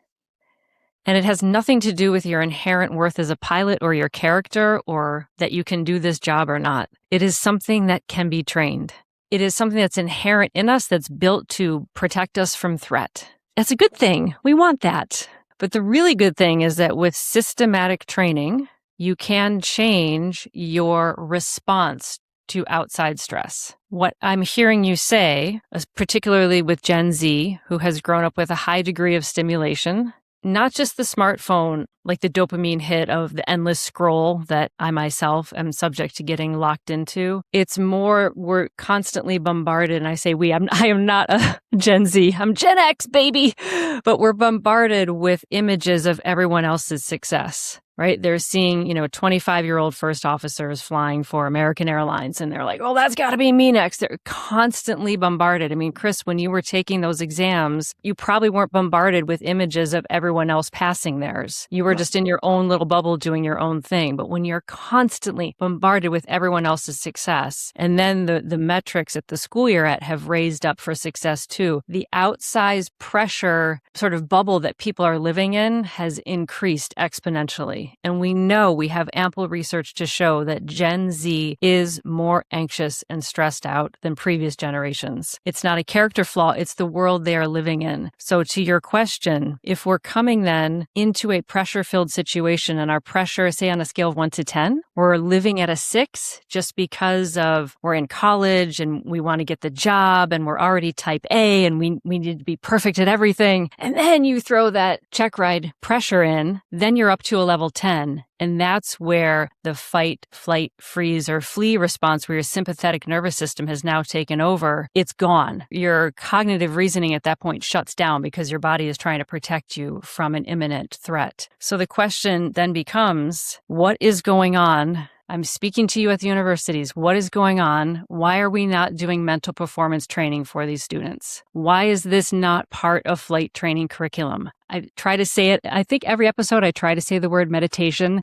And it has nothing to do with your inherent worth as a pilot or your character or that you can do this job or not. It is something that can be trained. It is something that's inherent in us that's built to protect us from threat. That's a good thing. We want that. But the really good thing is that with systematic training, you can change your response to outside stress. What I'm hearing you say, particularly with Gen Z, who has grown up with a high degree of stimulation, not just the smartphone, like the dopamine hit of the endless scroll that I myself am subject to getting locked into. It's more, we're constantly bombarded, and I say I am not a Gen Z, I'm Gen X, baby, but we're bombarded with images of everyone else's success. Right? They're seeing, 25-year-old first officers flying for American Airlines, and they're like, oh, that's got to be me next. They're constantly bombarded. I mean, Chris, when you were taking those exams, you probably weren't bombarded with images of everyone else passing theirs. You were just in your own little bubble doing your own thing. But when you're constantly bombarded with everyone else's success, and then the metrics at the school you're at have raised up for success too, the outsized pressure sort of bubble that people are living in has increased exponentially. And we know, we have ample research to show that Gen Z is more anxious and stressed out than previous generations. It's not a character flaw, it's the world they are living in. So to your question, if we're coming then into a pressure-filled situation and our pressure, say on a scale of 1 to 10, we're living at a 6 just because of we're in college and we want to get the job and we're already type A and we need to be perfect at everything. And then you throw that Checkride pressure in, then you're up to a level 10. And that's where the fight, flight, freeze, or flee response, where your sympathetic nervous system has now taken over, it's gone. Your cognitive reasoning at that point shuts down because your body is trying to protect you from an imminent threat. So the question then becomes, what is going on? I'm speaking to you at the universities. What is going on? Why are we not doing mental performance training for these students? Why is this not part of flight training curriculum? I try to say it. I think every episode I try to say the word meditation.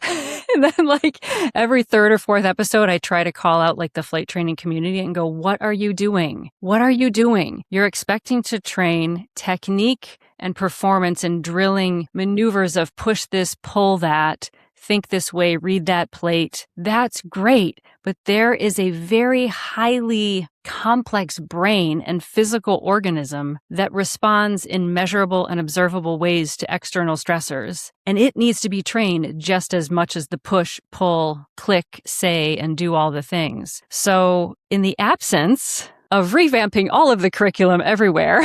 And then like every third or fourth episode, I try to call out like the flight training community and go, what are you doing? What are you doing? You're expecting to train technique and performance and drilling maneuvers of push this, pull that, think this way, read that plate. That's great. But there is a very highly complex brain and physical organism that responds in measurable and observable ways to external stressors. And it needs to be trained just as much as the push, pull, click, say, and do all the things. So in the absence of revamping all of the curriculum everywhere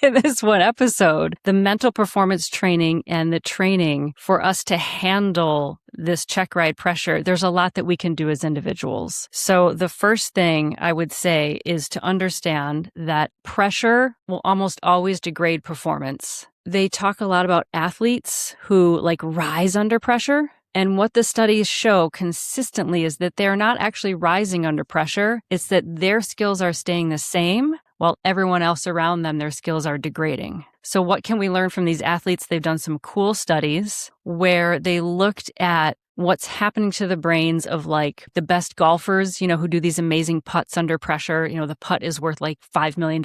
in this one episode, the mental performance training and the training for us to handle this Checkride pressure, there's a lot that we can do as individuals. So the first thing I would say is to understand that pressure will almost always degrade performance. They talk a lot about athletes who rise under pressure. And what the studies show consistently is that they're not actually rising under pressure. It's that their skills are staying the same while everyone else around them, their skills are degrading. So what can we learn from these athletes? They've done some cool studies where they looked at what's happening to the brains of the best golfers, who do these amazing putts under pressure. The putt is worth $5 million.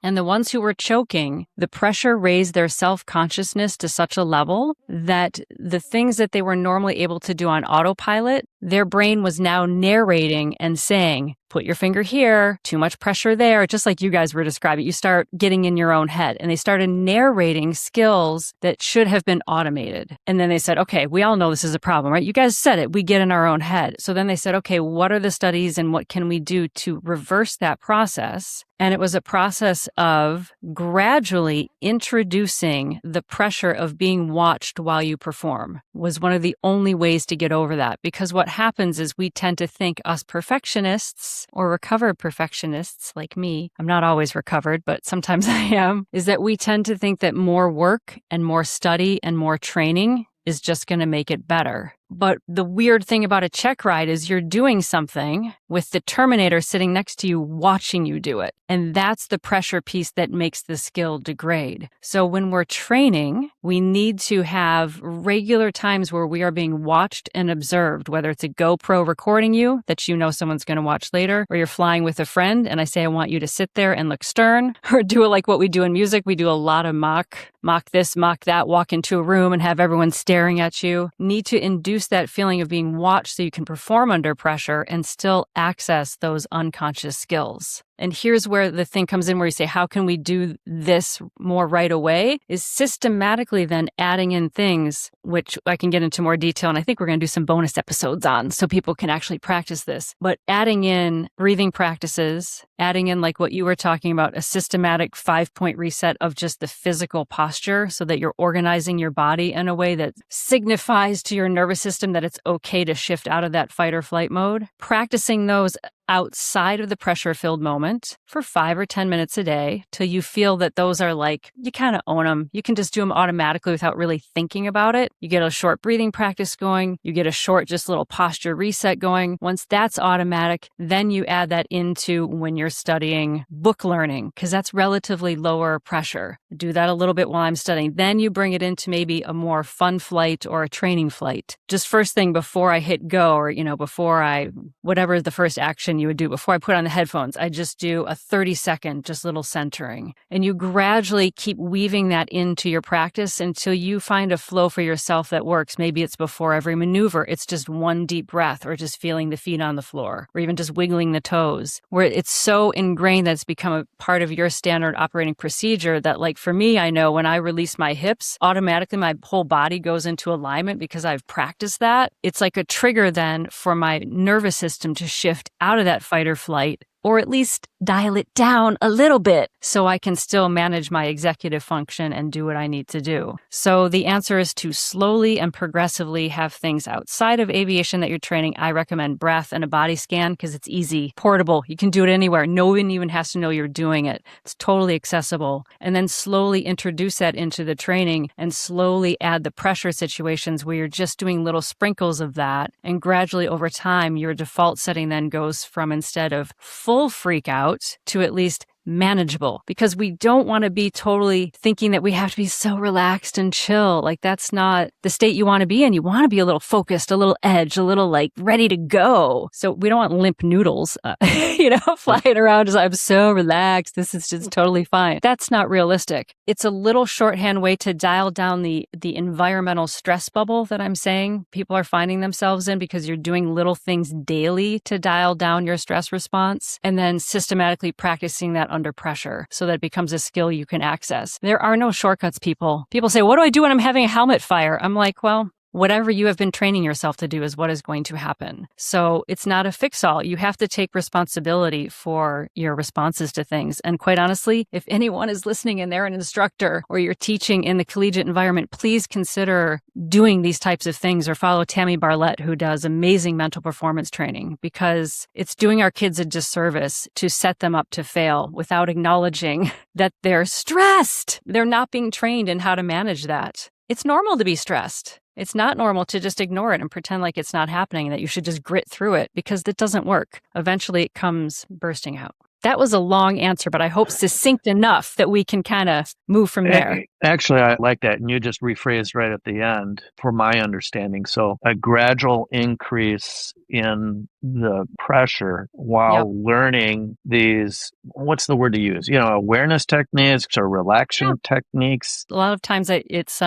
And the ones who were choking, the pressure raised their self-consciousness to such a level that the things that they were normally able to do on autopilot, their brain was now narrating and saying, put your finger here, too much pressure there, just like you guys were describing. You start getting in your own head. And they started narrating skills that should have been automated. And then they said, okay, we all know this is a problem, right? You guys said it, we get in our own head. So then they said, okay, what are the studies and what can we do to reverse that process? And it was a process of gradually introducing the pressure of being watched while you perform was one of the only ways to get over that. Because what happens is we tend to think, us perfectionists or recovered perfectionists like me, I'm not always recovered, but sometimes I am, is that we tend to think that more work and more study and more training is just going to make it better. But the weird thing about a check ride is you're doing something with the Terminator sitting next to you watching you do it. And that's the pressure piece that makes the skill degrade. So when we're training, we need to have regular times where we are being watched and observed, whether it's a GoPro recording you that you know someone's going to watch later, or you're flying with a friend and I say, I want you to sit there and look stern, or do it like what we do in music. We do a lot of mock this, mock that, walk into a room and have everyone staring at you. Need to induce that feeling of being watched so you can perform under pressure and still access those unconscious skills. And here's where the thing comes in where you say, how can we do this more right away? Is systematically then adding in things, which I can get into more detail. And I think we're going to do some bonus episodes on so people can actually practice this. But adding in breathing practices, adding in like what you were talking about, a systematic 5-point reset of just the physical posture so that you're organizing your body in a way that signifies to your nervous system that it's okay to shift out of that fight or flight mode. Practicing those outside of the pressure-filled moment for 5 or 10 minutes a day till you feel that those are like, you kind of own them. You can just do them automatically without really thinking about it. You get a short breathing practice going. You get a short, just little posture reset going. Once that's automatic, then you add that into when you're studying book learning, because that's relatively lower pressure. Do that a little bit while I'm studying. Then you bring it into maybe a more fun flight or a training flight. Just first thing before I hit go, or, before whatever the first action you would do before I put on the headphones, I just do a 30-second, just little centering. And you gradually keep weaving that into your practice until you find a flow for yourself that works. Maybe it's before every maneuver. It's just one deep breath, or just feeling the feet on the floor, or even just wiggling the toes, where it's so ingrained that it's become a part of your standard operating procedure that, like for me, I know when I release my hips, automatically my whole body goes into alignment because I've practiced that. It's like a trigger then for my nervous system to shift out of that fight or flight, or at least dial it down a little bit so I can still manage my executive function and do what I need to do. So the answer is to slowly and progressively have things outside of aviation that you're training. I recommend breath and a body scan because it's easy, portable. You can do it anywhere. No one even has to know you're doing it. It's totally accessible. And then slowly introduce that into the training and slowly add the pressure situations where you're just doing little sprinkles of that. And gradually over time, your default setting then goes from, instead of full freak out, to at least manageable, because we don't want to be totally thinking that we have to be so relaxed and chill. Like, that's not the state you want to be in. You want to be a little focused, a little edge, a little like ready to go. So we don't want limp noodles, flying around as I'm so relaxed. This is just totally fine. That's not realistic. It's a little shorthand way to dial down the environmental stress bubble that I'm saying people are finding themselves in, because you're doing little things daily to dial down your stress response, and then systematically practicing that under pressure so that it becomes a skill you can access. There are no shortcuts, people. People say, what do I do when I'm having a helmet fire? I'm like, well, whatever you have been training yourself to do is what is going to happen. So it's not a fix-all. You have to take responsibility for your responses to things. And quite honestly, if anyone is listening and they're an instructor or you're teaching in the collegiate environment, please consider doing these types of things, or follow Tammy Barlett, who does amazing mental performance training, because it's doing our kids a disservice to set them up to fail without acknowledging that they're stressed. They're not being trained in how to manage that. It's normal to be stressed. It's not normal to just ignore it and pretend like it's not happening and that you should just grit through it, because it doesn't work. Eventually it comes bursting out. That was a long answer, but I hope succinct enough that we can kind of move from there. Actually, I like that. And you just rephrased right at the end, for my understanding. So a gradual increase in the pressure while learning these, what's the word to use? Awareness techniques or relaxation techniques. A lot of times it's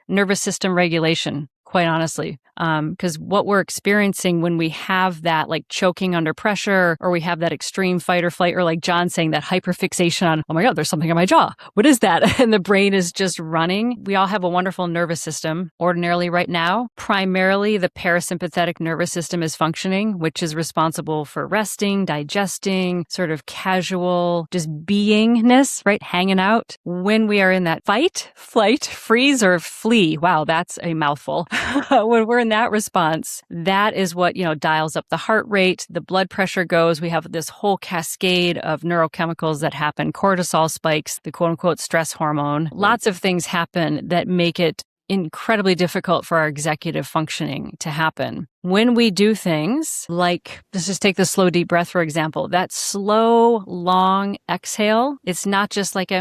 nervous system regulation. quite honestly. Because what we're experiencing when we have that like choking under pressure, or we have that extreme fight or flight, or like John saying that hyperfixation on, oh my God, there's something on my jaw. What is that? And the brain is just running. We all have a wonderful nervous system. Ordinarily right now, primarily the parasympathetic nervous system is functioning, which is responsible for resting, digesting, sort of casual, just beingness, right? Hanging out. When we are in that fight, flight, freeze, or flee, wow, that's a mouthful. When we're in that response, that is what, dials up the heart rate, the blood pressure goes. We have this whole cascade of neurochemicals that happen, cortisol spikes, the quote unquote stress hormone. Lots of things happen that make it incredibly difficult for our executive functioning to happen. When we do things like, let's just take the slow, deep breath, for example, that slow, long exhale, it's not just like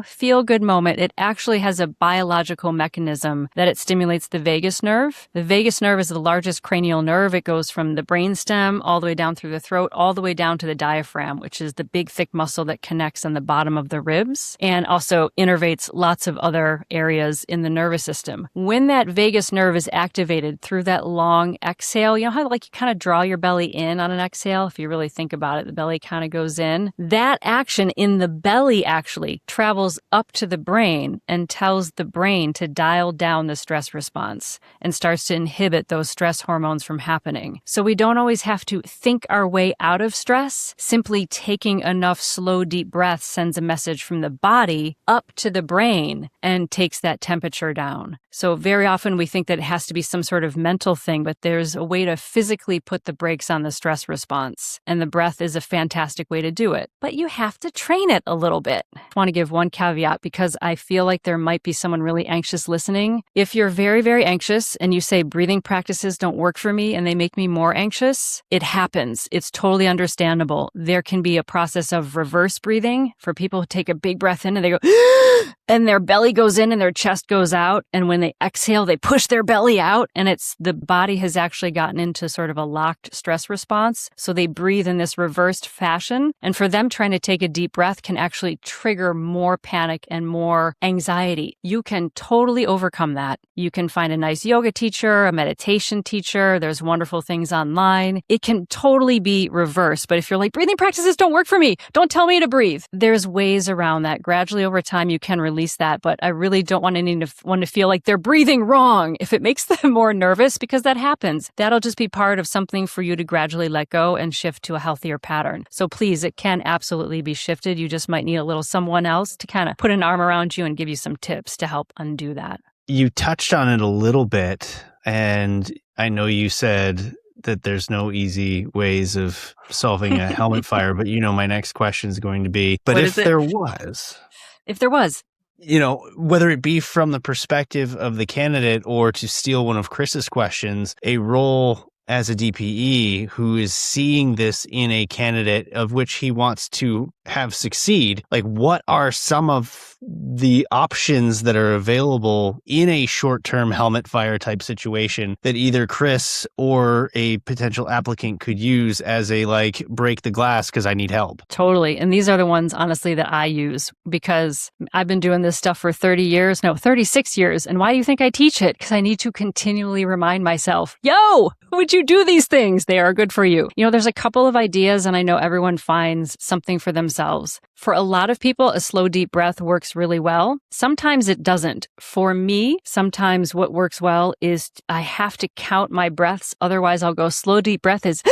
feel good moment. It actually has a biological mechanism that it stimulates the vagus nerve. The vagus nerve is the largest cranial nerve. It goes from the brainstem all the way down through the throat, all the way down to the diaphragm, which is the big, thick muscle that connects on the bottom of the ribs and also innervates lots of other areas in the nervous system. When that vagus nerve is activated through that long exhale, you know how like you kind of draw your belly in on an exhale? If you really think about it, the belly kind of goes in. That action in the belly actually travels up to the brain and tells the brain to dial down the stress response and starts to inhibit those stress hormones from happening. So we don't always have to think our way out of stress. Simply taking enough slow, deep breaths sends a message from the body up to the brain and takes that temperature down. So very often we think that it has to be some sort of mental thing, but there's a way to physically put the brakes on the stress response. And the breath is a fantastic way to do it. But you have to train it a little bit. I want to give one caveat because I feel like there might be someone really anxious listening. If you're very, very anxious and you say breathing practices don't work for me and they make me more anxious, it happens. It's totally understandable. There can be a process of reverse breathing for people who take a big breath in and they go, and their belly goes in and their chest goes out. And when they exhale, they push their belly out. And it's the body has actually gotten into sort of a locked stress response. So they breathe in this reversed fashion. And for them, trying to take a deep breath can actually trigger more panic and more anxiety. You can totally overcome that. You can find a nice yoga teacher, a meditation teacher. There's wonderful things online. It can totally be reversed. But if you're like, breathing practices don't work for me, don't tell me to breathe. There's ways around that. Gradually over time, you can release that. But I really don't want anyone to feel like they're breathing wrong if it makes them more nervous, because that happens. That'll just be part of something for you to gradually let go and shift to a healthier pattern. So please, it can absolutely be shifted. You just might need a little someone else to kind of put an arm around you and give you some tips to help undo that. You touched on it a little bit, and I know you said that there's no easy ways of solving a helmet fire, but my next question is going to be, but if there was, whether it be from the perspective of the candidate or to steal one of Chris's questions, a role as a DPE who is seeing this in a candidate of which he wants to have succeed, like what are some of the options that are available in a short-term helmet fire type situation that either Chris or a potential applicant could use as a break the glass because I need help? Totally. And these are the ones, honestly, that I use because I've been doing this stuff for 36 years. And why do you think I teach it? Because I need to continually remind myself, would you do these things? They are good for you. There's a couple of ideas, and I know everyone finds something for themselves. For a lot of people, a slow, deep breath works really well. Sometimes it doesn't. For me, sometimes what works well is I have to count my breaths. Otherwise, I'll go slow, deep breath is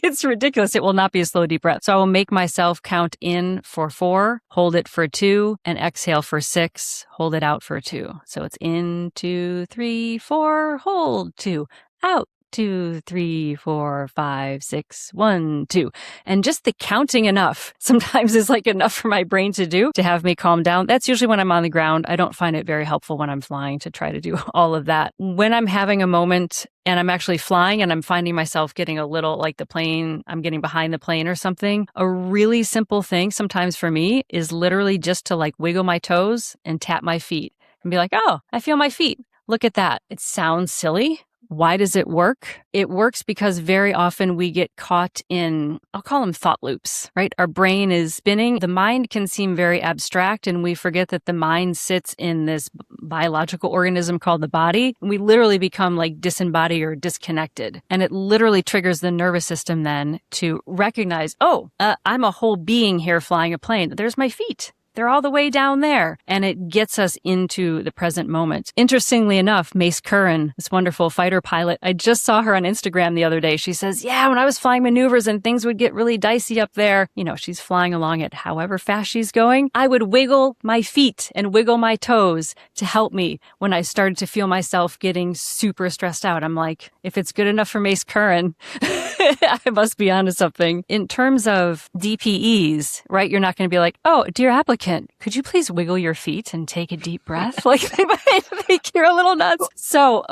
it's ridiculous. It will not be a slow, deep breath. So I will make myself count in for 4, hold it for 2, and exhale for 6, hold it out for 2. So it's in, 2, 3, 4, hold 2, out. 2, 3, 4, 5, 6, 1, 2. And just the counting enough sometimes is enough for my brain to do to have me calm down. That's usually when I'm on the ground. I don't find it very helpful when I'm flying to try to do all of that. When I'm having a moment and I'm actually flying and I'm finding myself getting a little like the plane, I'm getting behind the plane or something, a really simple thing sometimes for me is literally just to wiggle my toes and tap my feet and be like, oh, I feel my feet. Look at that. It sounds silly, Why does it work? It works because very often we get caught in, I'll call them thought loops, right? Our brain is spinning. The mind can seem very abstract, and we forget that the mind sits in this biological organism called the body. We literally become like disembodied or disconnected. And it literally triggers the nervous system then to recognize, I'm a whole being here flying a plane. There's my feet. They're all the way down there. And it gets us into the present moment. Interestingly enough, Mace Curran, this wonderful fighter pilot, I just saw her on Instagram the other day. She says, yeah, when I was flying maneuvers and things would get really dicey up there, she's flying along at however fast she's going, I would wiggle my feet and wiggle my toes to help me when I started to feel myself getting super stressed out. I'm like, if it's good enough for Mace Curran, I must be onto something. In terms of DPEs, right? You're not going to be like, oh, dear applicant, could you please wiggle your feet and take a deep breath? Like they might think you're a little nuts. So,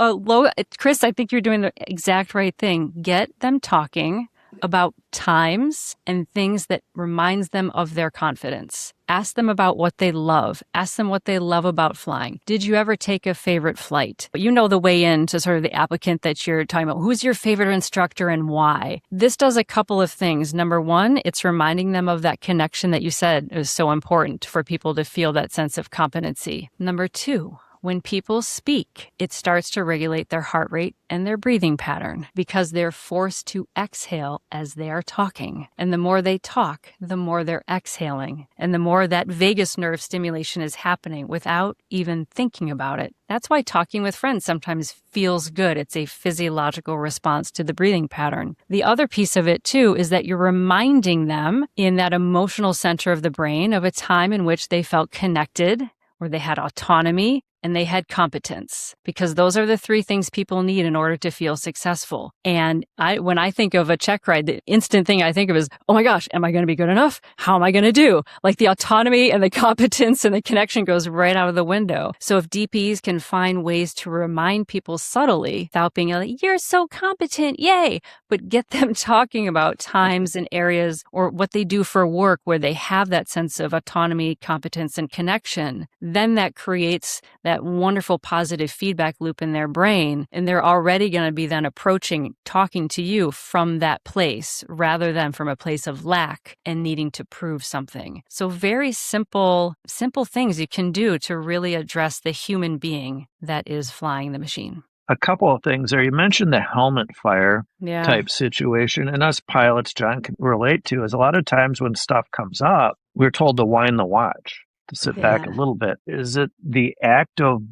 Chris, I think you're doing the exact right thing. Get them talking about times and things that reminds them of their confidence. Ask them about what they love. Ask them what they love about flying. Did you ever take a favorite flight? You know the way in to sort of the applicant that you're talking about. Who's your favorite instructor and why? This does a couple of things. Number one, it's reminding them of that connection that you said is so important for people to feel that sense of competency. Number two, when people speak, it starts to regulate their heart rate and their breathing pattern because they're forced to exhale as they are talking. And the more they talk, the more they're exhaling. And the more that vagus nerve stimulation is happening without even thinking about it. That's why talking with friends sometimes feels good. It's a physiological response to the breathing pattern. The other piece of it, too, is that you're reminding them in that emotional center of the brain of a time in which they felt connected, where they had autonomy, and they had competence, because those are the three things people need in order to feel successful. And when I think of a Checkride, the instant thing I think of is, oh my gosh, am I going to be good enough? How am I going to do? Like the autonomy and the competence and the connection goes right out of the window. So if DPs can find ways to remind people subtly without being like, you're so competent, yay, but get them talking about times and areas or what they do for work where they have that sense of autonomy, competence, and connection, then that creates that wonderful positive feedback loop in their brain. And they're already going to be then talking to you from that place rather than from a place of lack and needing to prove something. So very simple things you can do to really address the human being that is flying the machine. A couple of things there. You mentioned the helmet fire type situation, and us pilots, John, can relate to is a lot of times when stuff comes up, we're told to wind the watch, to sit back a little bit. Is it the act of,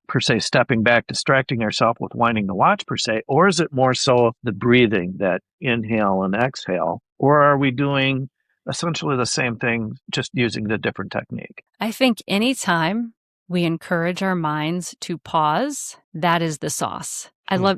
per se, stepping back, distracting ourselves with winding the watch, per se, or is it more so the breathing, that inhale and exhale, or are we doing essentially the same thing, just using the different technique? I think anytime we encourage our minds to pause, that is the sauce.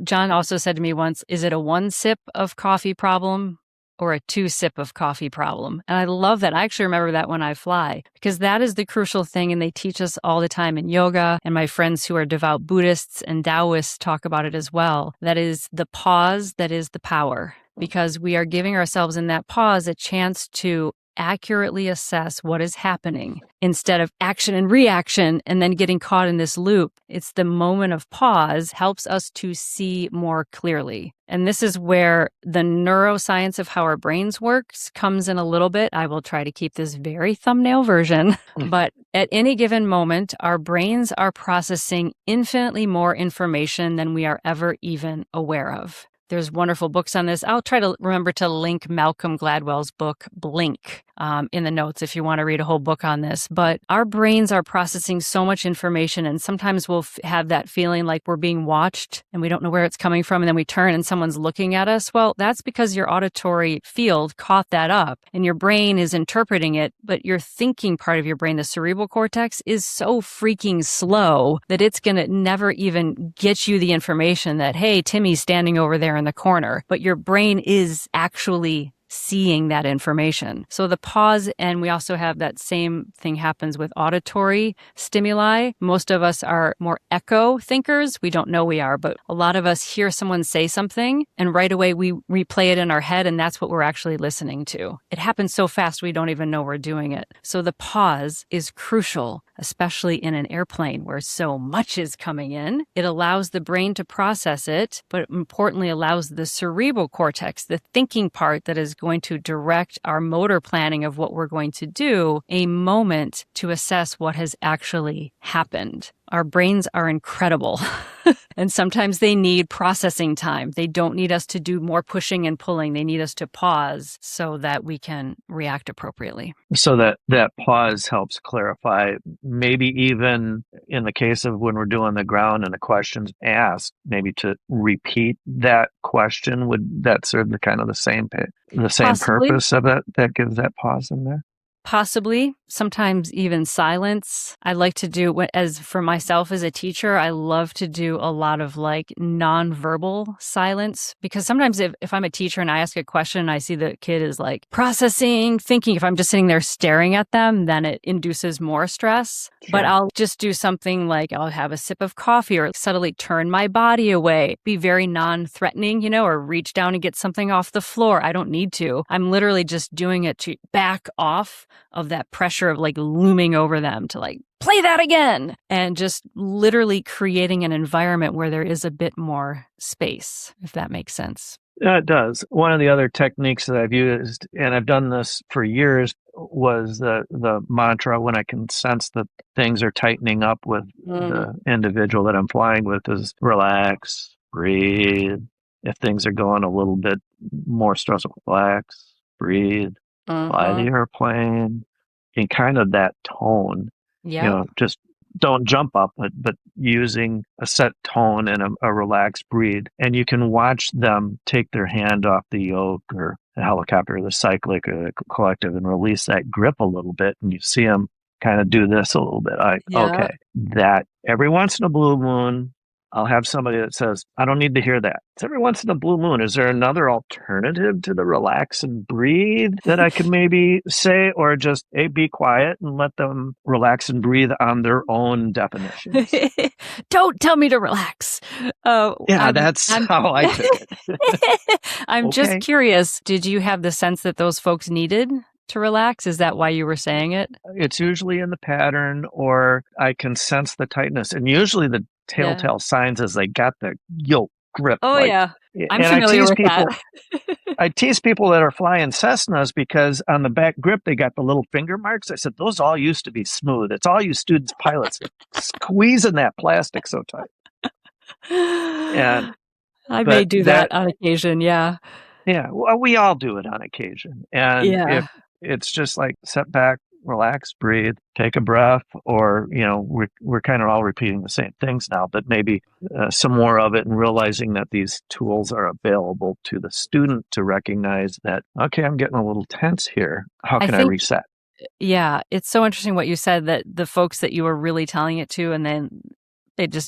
John also said to me once, is it a 1 sip of coffee problem or a 2 sip of coffee problem? And I love that. I actually remember that when I fly, because that is the crucial thing. And they teach us all the time in yoga. And my friends who are devout Buddhists and Taoists talk about it as well. That is the pause that is the power, because we are giving ourselves in that pause a chance to accurately assess what is happening instead of action and reaction and then getting caught in this loop. It's the moment of pause helps us to see more clearly. And this is where the neuroscience of how our brains works comes in a little bit. I will try to keep this very thumbnail version, but at any given moment, our brains are processing infinitely more information than we are ever even aware of. There's wonderful books on this. I'll try to remember to link Malcolm Gladwell's book, Blink, in the notes if you want to read a whole book on this. But our brains are processing so much information, and sometimes we'll have that feeling like we're being watched and we don't know where it's coming from, and then we turn and someone's looking at us. Well, that's because your auditory field caught that up and your brain is interpreting it, but your thinking part of your brain, the cerebral cortex, is so freaking slow that it's going to never even get you the information that, hey, Timmy's standing over there in the corner, but your brain is actually seeing that information. So the pause, and we also have that same thing happens with auditory stimuli. Most of us are more echo thinkers. We don't know we are, but a lot of us hear someone say something and right away we replay it in our head, and that's what we're actually listening to. It happens so fast we don't even know we're doing it. So the pause is crucial. especially in an airplane where so much is coming in. It allows the brain to process it, but importantly allows the cerebral cortex, the thinking part that is going to direct our motor planning of what we're going to do, a moment to assess what has actually happened. Our brains are incredible. And sometimes they need processing time. They don't need us to do more pushing and pulling. They need us to pause so that we can react appropriately. So that pause helps clarify, maybe even in the case of when we're doing the ground and the question's asked, maybe to repeat that question. Would that serve the kind of the same Possibly. purpose of that gives that pause in there? Possibly, sometimes even silence. I like to do, as for myself as a teacher, I love to do a lot of like nonverbal silence, because sometimes if I'm a teacher and I ask a question and I see the kid is like processing, thinking, if I'm just sitting there staring at them, then it induces more stress. Sure. But I'll just do something like I'll have a sip of coffee or subtly turn my body away, be very non-threatening, or reach down and get something off the floor. I don't need to. I'm literally just doing it to back off of that pressure of like looming over them to like play that again, and just literally creating an environment where there is a bit more space, if that makes sense. It does. One of the other techniques that I've used, and I've done this for years, was the mantra when I can sense that things are tightening up with the individual that I'm flying with, is relax, breathe. If things are going a little bit more stressful, relax, breathe. Fly the airplane in kind of that tone. Yeah. Just don't jump up, but using a set tone and a relaxed breathe. And you can watch them take their hand off the yoke or the helicopter or the cyclic or the collective and release that grip a little bit. And you see them kind of do this a little bit. Okay, that every once in a blue moon, I'll have somebody that says, I don't need to hear that. It's every once in a blue moon. Is there another alternative to the relax and breathe that I could maybe say, or just be quiet and let them relax and breathe on their own definitions? Don't tell me to relax. That's how I took it. I'm just curious. Did you have the sense that those folks needed to relax? Is that why you were saying it? It's usually in the pattern, or I can sense the tightness. And usually the telltale signs is they got the yoke grip. Oh, yeah. I'm and familiar with that. I tease people that are flying Cessnas because on the back grip, they got the little finger marks. I said, those all used to be smooth. It's all you students pilots squeezing that plastic so tight. And I may do that on occasion. Yeah. Yeah. Well, we all do it on occasion. And if it's just like set back, relax, breathe, take a breath, or, we're kind of all repeating the same things now, but maybe some more of it, and realizing that these tools are available to the student to recognize that, okay, I'm getting a little tense here. How can I reset? Yeah. It's so interesting what you said, that the folks that you were really telling it to, and then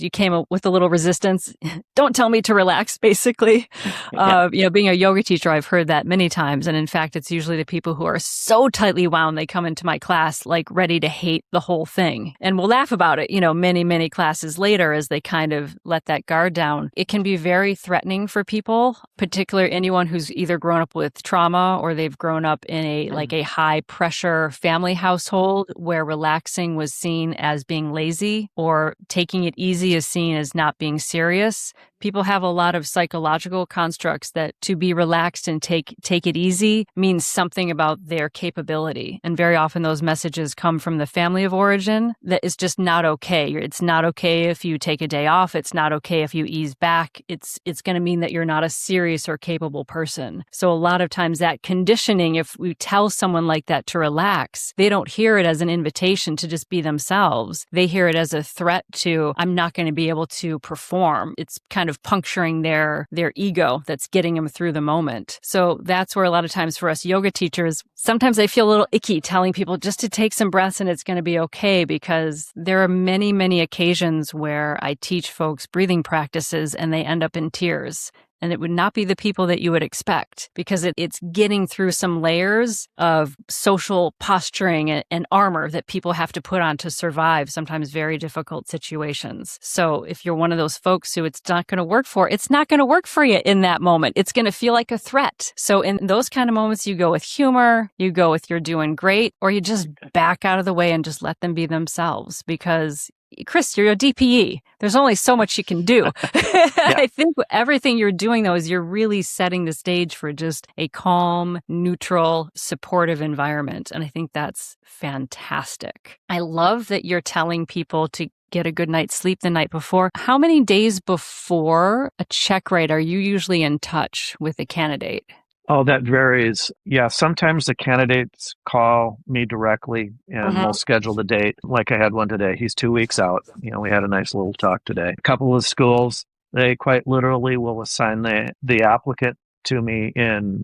you came up with a little resistance. Don't tell me to relax, basically. Being a yoga teacher, I've heard that many times. And in fact, it's usually the people who are so tightly wound, they come into my class like ready to hate the whole thing. And we'll laugh about it, many, many classes later as they kind of let that guard down. It can be very threatening for people, particularly anyone who's either grown up with trauma or they've grown up in a high pressure family household where relaxing was seen as being lazy, or taking it easy is seen as not being serious. People have a lot of psychological constructs that to be relaxed and take it easy means something about their capability. And very often those messages come from the family of origin that is just not okay. It's not okay if you take a day off. It's not okay if you ease back. It's going to mean that you're not a serious or capable person. So a lot of times that conditioning, if we tell someone like that to relax, they don't hear it as an invitation to just be themselves. They hear it as a threat to, I'm not going to be able to perform. It's kind of puncturing their ego that's getting them through the moment. So that's where a lot of times for us yoga teachers, sometimes I feel a little icky telling people just to take some breaths and it's going to be okay, because there are many, many occasions where I teach folks breathing practices and they end up in tears. and it would not be the people that you would expect, because it's getting through some layers of social posturing and armor that people have to put on to survive sometimes very difficult situations. So if you're one of those folks who it's not going to work for, it's not going to work for you in that moment. It's going to feel like a threat. So in those kind of moments, you go with humor, you go with you're doing great, or you just back out of the way and just let them be themselves, because Chris, you're a DPE. There's only so much you can do. I think everything you're doing, though, is you're really setting the stage for just a calm, neutral, supportive environment. And I think that's fantastic. I love that you're telling people to get a good night's sleep the night before. How many days before a check ride are you usually in touch with a candidate? Oh, that varies. Yeah, sometimes the candidates call me directly and we'll schedule the date. Like I had one today. He's 2 weeks out. We had a nice little talk today. A couple of schools, they quite literally will assign the applicant to me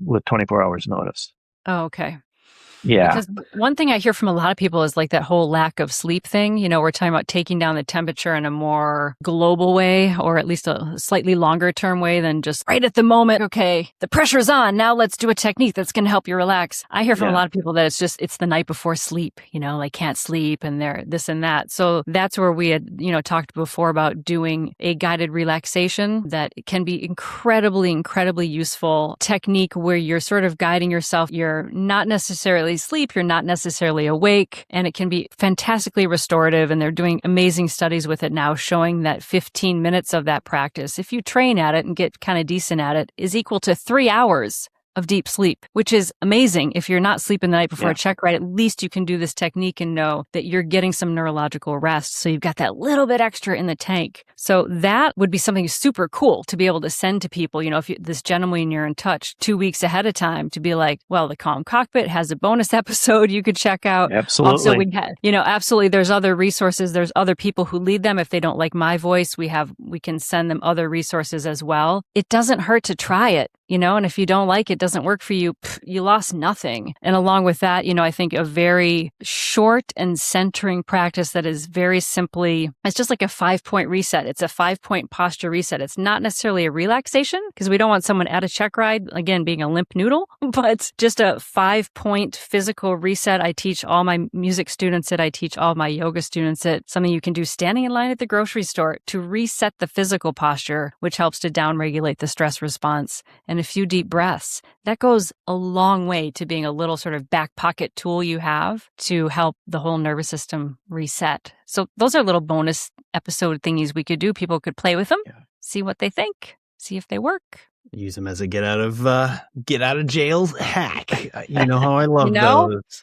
with 24 hours notice. Oh, okay. Yeah. Because one thing I hear from a lot of people is like that whole lack of sleep thing. We're talking about taking down the temperature in a more global way, or at least a slightly longer term way than just right at the moment. Okay, the pressure's on. Now let's do a technique that's going to help you relax. I hear from a lot of people that it's the night before sleep, like can't sleep and they're this and that. So that's where we had, talked before about doing a guided relaxation that can be incredibly, incredibly useful technique where you're sort of guiding yourself. You're not necessarily sleep, you're not necessarily awake, and it can be fantastically restorative. And they're doing amazing studies with it now, showing that 15 minutes of that practice, if you train at it and get kind of decent at it, is equal to 3 hours of deep sleep, which is amazing. If you're not sleeping the night before a check ride, at least you can do this technique and know that you're getting some neurological rest. So you've got that little bit extra in the tank. So that would be something super cool to be able to send to people. If this gentleman you're in touch 2 weeks ahead of time, to be like, well, the Calm Cockpit has a bonus episode you could check out. Absolutely. Also, we had, absolutely. There's other resources. There's other people who lead them. If they don't like my voice, we can send them other resources as well. It doesn't hurt to try it. And if you don't like it, doesn't work for you, you lost nothing. And along with that, I think a very short and centering practice that is very simply, it's just like a 5-point reset. It's a 5-point posture reset. It's not necessarily a relaxation, because we don't want someone at a check ride, again, being a limp noodle, but just a 5-point physical reset. I teach all my music students it. I teach all my yoga students it. Something you can do standing in line at the grocery store to reset the physical posture, which helps to downregulate the stress response. And a few deep breaths. That goes a long way to being a little sort of back pocket tool you have to help the whole nervous system reset. So those are little bonus episode thingies we could do. People could play with them, see what they think, see if they work. Use them as a get out of jail hack. You know how I love those.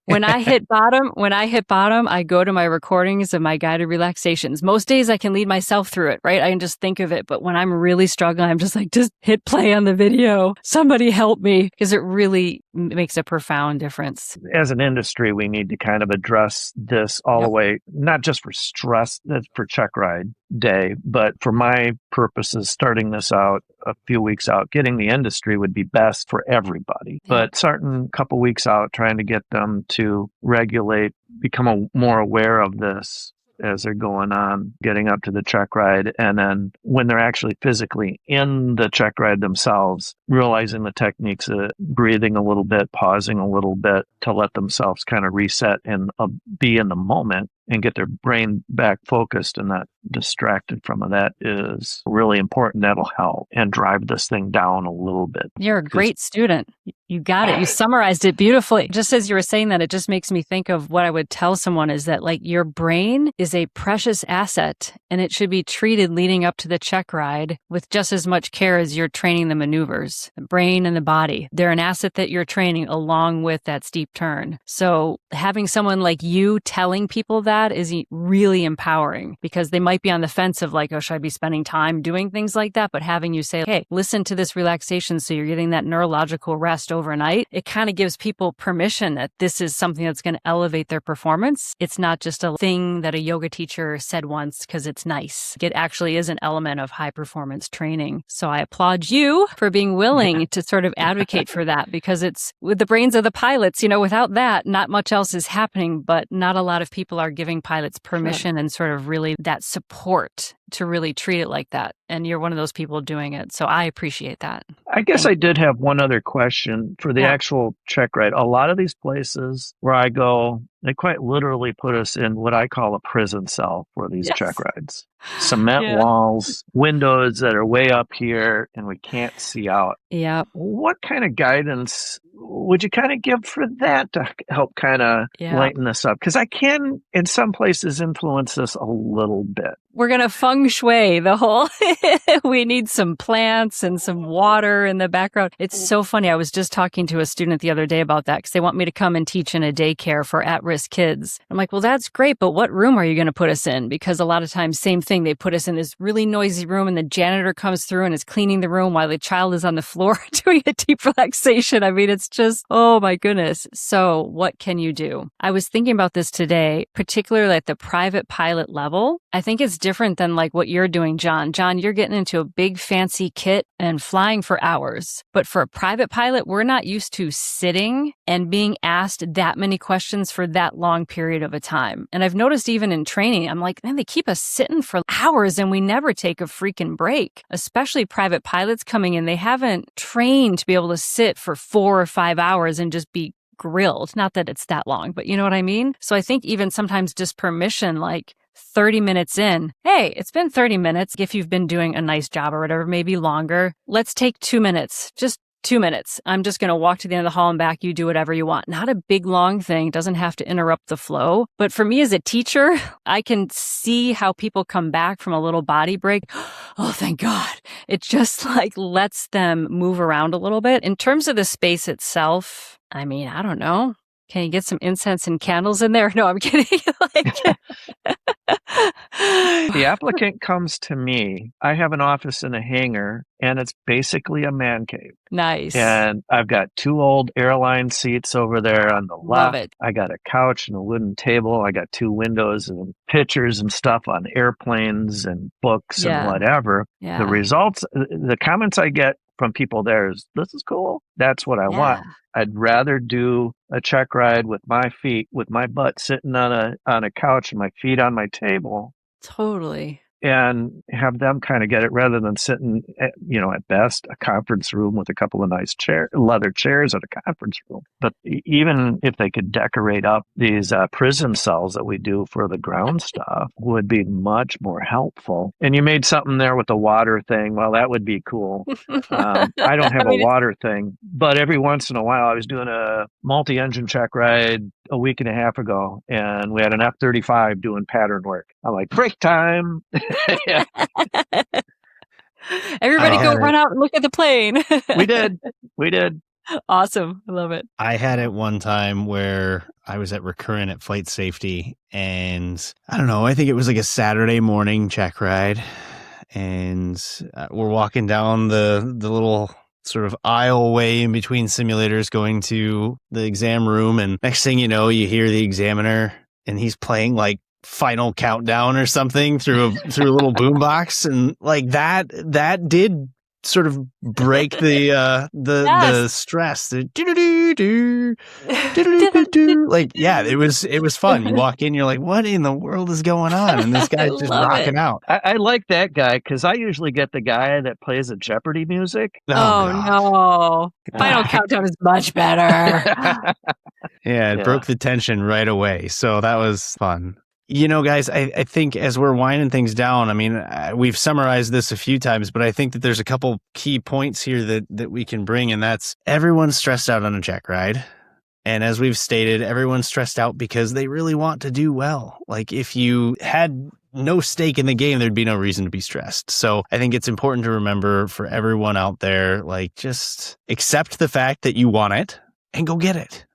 When I hit bottom, I go to my recordings of my guided relaxations. Most days I can lead myself through it, right? I can just think of it. But when I'm really struggling, I'm just like, just hit play on the video. Somebody help me, because it really makes a profound difference. As an industry, we need to kind of address this all the way, not just for stress, for check ride day, but for my purposes, starting this out a few weeks out, getting the industry would be best for everybody. But starting a couple weeks out, trying to get them to regulate, become more aware of this as they're going on, getting up to the check ride. And then when they're actually physically in the check ride themselves, realizing the techniques of breathing a little bit, pausing a little bit to let themselves kind of reset and be in the moment and get their brain back focused and not distracted from it. That is really important. That'll help and drive this thing down a little bit. You're a great student. You got it. You summarized it beautifully. Just as you were saying that, it just makes me think of what I would tell someone is that, like, your brain is a precious asset and it should be treated leading up to the check ride with just as much care as you're training the maneuvers. The brain and the body, they're an asset that you're training along with that steep turn. So having someone like you telling people that is really empowering, because they might be on the fence of like, oh, should I be spending time doing things like that? But having you say, hey, listen to this relaxation so you're getting that neurological rest overnight, it kind of gives people permission that this is something that's going to elevate their performance. It's not just a thing that a yoga teacher said once because it's nice. It actually is an element of high performance training. So I applaud you for being willing to sort of advocate for that, because it's with the brains of the pilots, without that, not much else is happening, but not a lot of people are giving pilots permission and sort of really that support support to really treat it like that. And you're one of those people doing it. So I appreciate that. I guess I did have one other question for the actual check ride. A lot of these places where I go, they quite literally put us in what I call a prison cell for these check rides. Cement walls, windows that are way up here, and we can't see out. Yeah. What kind of guidance would you kind of give for that to help kind of lighten this up? Because I can, in some places, influence this a little bit. We're going to feng shui the whole, we need some plants and some water in the background. It's so funny. I was just talking to a student the other day about that because they want me to come and teach in a daycare for at-risk kids. I'm like, well, that's great, but what room are you going to put us in? Because a lot of times, same thing, they put us in this really noisy room and the janitor comes through and is cleaning the room while the child is on the floor doing a deep relaxation. I mean, it's just, oh my goodness. So what can you do? I was thinking about this today, particularly at the private pilot level. I think it's different than like what you're doing, John. John, you're getting into a big fancy kit and flying for hours. But for a private pilot, we're not used to sitting and being asked that many questions for that long period of a time. And I've noticed even in training, I'm like, man, they keep us sitting for hours and we never take a freaking break, especially private pilots coming in. They haven't trained to be able to sit for 4 or 5 hours and just be grilled. Not that it's that long, but you know what I mean? So I think even sometimes just permission, like 30 minutes in, hey, it's been 30 minutes. If you've been doing a nice job or whatever, maybe longer, let's take 2 minutes, just 2 minutes. I'm just going to walk to the end of the hall and back. You do whatever you want. Not a big, long thing. Doesn't have to interrupt the flow. But for me as a teacher, I can see how people come back from a little body break. Oh, thank God. It just like lets them move around a little bit. In terms of the space itself, I mean, I don't know. Can you get some incense and candles in there? No, I'm kidding. The applicant comes to me. I have an office in a hangar, and it's basically a man cave. Nice. And I've got 2 old airline seats over there on the left. Love it. I got a couch and a wooden table. I got 2 windows and pictures and stuff on airplanes and books and whatever. Yeah. The results, the comments I get from people there is, this is cool. That's what I want. I'd rather do a check ride with my feet, with my butt sitting on a couch and my feet on my table. Totally. And have them kind of get it rather than sitting, at best, a conference room with a couple of nice leather chairs at a conference room. But even if they could decorate up these prison cells that we do for the ground stuff would be much more helpful. And you made something there with the water thing. Well, that would be cool. I don't have a water thing, but every once in a while I was doing a multi-engine check ride a week and a half ago, and we had an F-35 doing pattern work. I'm like, break time. Everybody go run out and look at the plane. We did. Awesome. I love it. I had it one time where I was at Recurrent at Flight Safety, and I don't know, I think it was like a Saturday morning check ride, and we're walking down the little sort of aisleway in between simulators going to the exam room, and next thing you know, you hear the examiner and he's playing like Final Countdown or something through a little boombox, and like that did sort of break the stress. Like, yeah, it was fun. You walk in, you're like, what in the world is going on? And this guy's just rocking out. I like that guy because I usually get the guy that plays the Jeopardy music. Oh no. Final Countdown is much better. Yeah, it broke the tension right away. So that was fun. You know, guys, I think as we're winding things down, I mean, we've summarized this a few times, but I think that there's a couple key points here that we can bring, and that's everyone's stressed out on a check ride. And as we've stated, everyone's stressed out because they really want to do well. Like if you had no stake in the game, there'd be no reason to be stressed. So I think it's important to remember for everyone out there, like just accept the fact that you want it and go get it.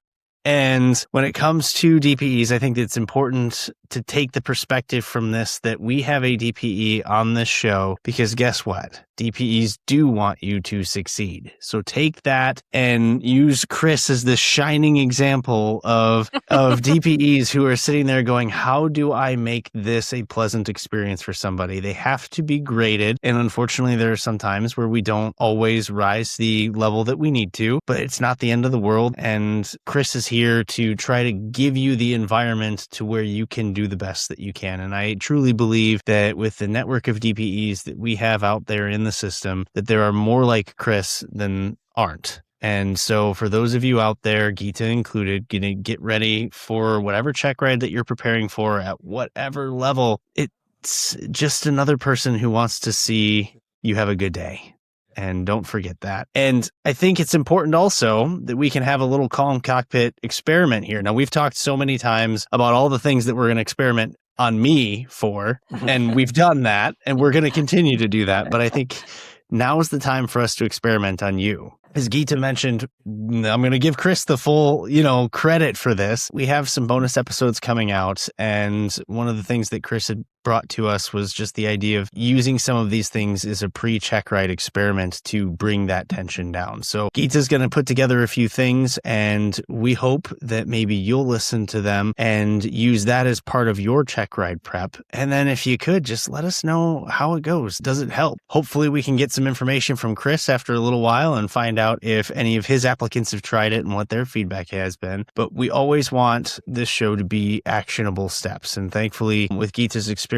And when it comes to DPEs, I think it's important to take the perspective from this that we have a DPE on this show because guess what? DPEs do want you to succeed. So take that and use Chris as the shining example of DPEs who are sitting there going, how do I make this a pleasant experience for somebody? They have to be graded. And unfortunately, there are some times where we don't always rise to the level that we need to, but it's not the end of the world. And Chris is here to try to give you the environment to where you can do the best that you can. And I truly believe that with the network of DPEs that we have out there in the system, that there are more like Chris than aren't. And so for those of you out there, Gita included, gonna get ready for whatever check ride that you're preparing for at whatever level. It's just another person who wants to see you have a good day. And don't forget that. And I think it's important also that we can have a little calm cockpit experiment here. Now, we've talked so many times about all the things that we're going to experiment on me for, and we've done that, and we're going to continue to do that. But I think now is the time for us to experiment on you. As Gita mentioned, I'm going to give Chris the full, credit for this. We have some bonus episodes coming out, and one of the things that Chris had brought to us was just the idea of using some of these things as a pre-check ride experiment to bring that tension down. So Gita's going to put together a few things, and we hope that maybe you'll listen to them and use that as part of your check ride prep. And then if you could, just let us know how it goes. Does it help? Hopefully we can get some information from Chris after a little while and find out if any of his applicants have tried it and what their feedback has been. But we always want this show to be actionable steps. And thankfully, with Gita's experience,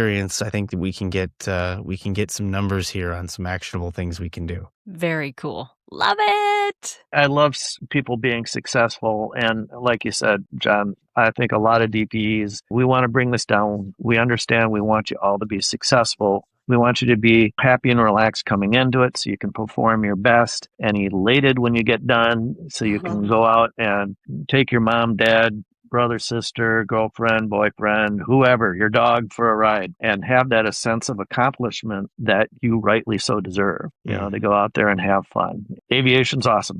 I think that we can get some numbers here on some actionable things we can do. Very cool. Love it. I love people being successful. And like you said, John, I think a lot of DPEs, we want to bring this down. We understand we want you all to be successful. We want you to be happy and relaxed coming into it so you can perform your best and elated when you get done so you can go out and take your mom, dad, brother, sister, girlfriend, boyfriend, whoever, your dog for a ride and have that a sense of accomplishment that you rightly so deserve, to go out there and have fun. Aviation's awesome.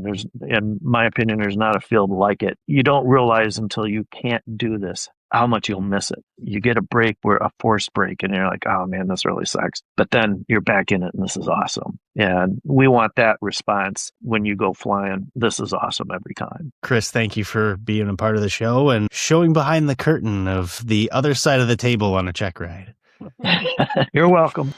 In my opinion, there's not a field like it. You don't realize until you can't do this how much you'll miss it. You get a break, a forced break, and you're like, oh man, this really sucks. But then you're back in it and this is awesome. And we want that response when you go flying. This is awesome every time. Chris, thank you for being a part of the show and showing behind the curtain of the other side of the table on a check ride. You're welcome.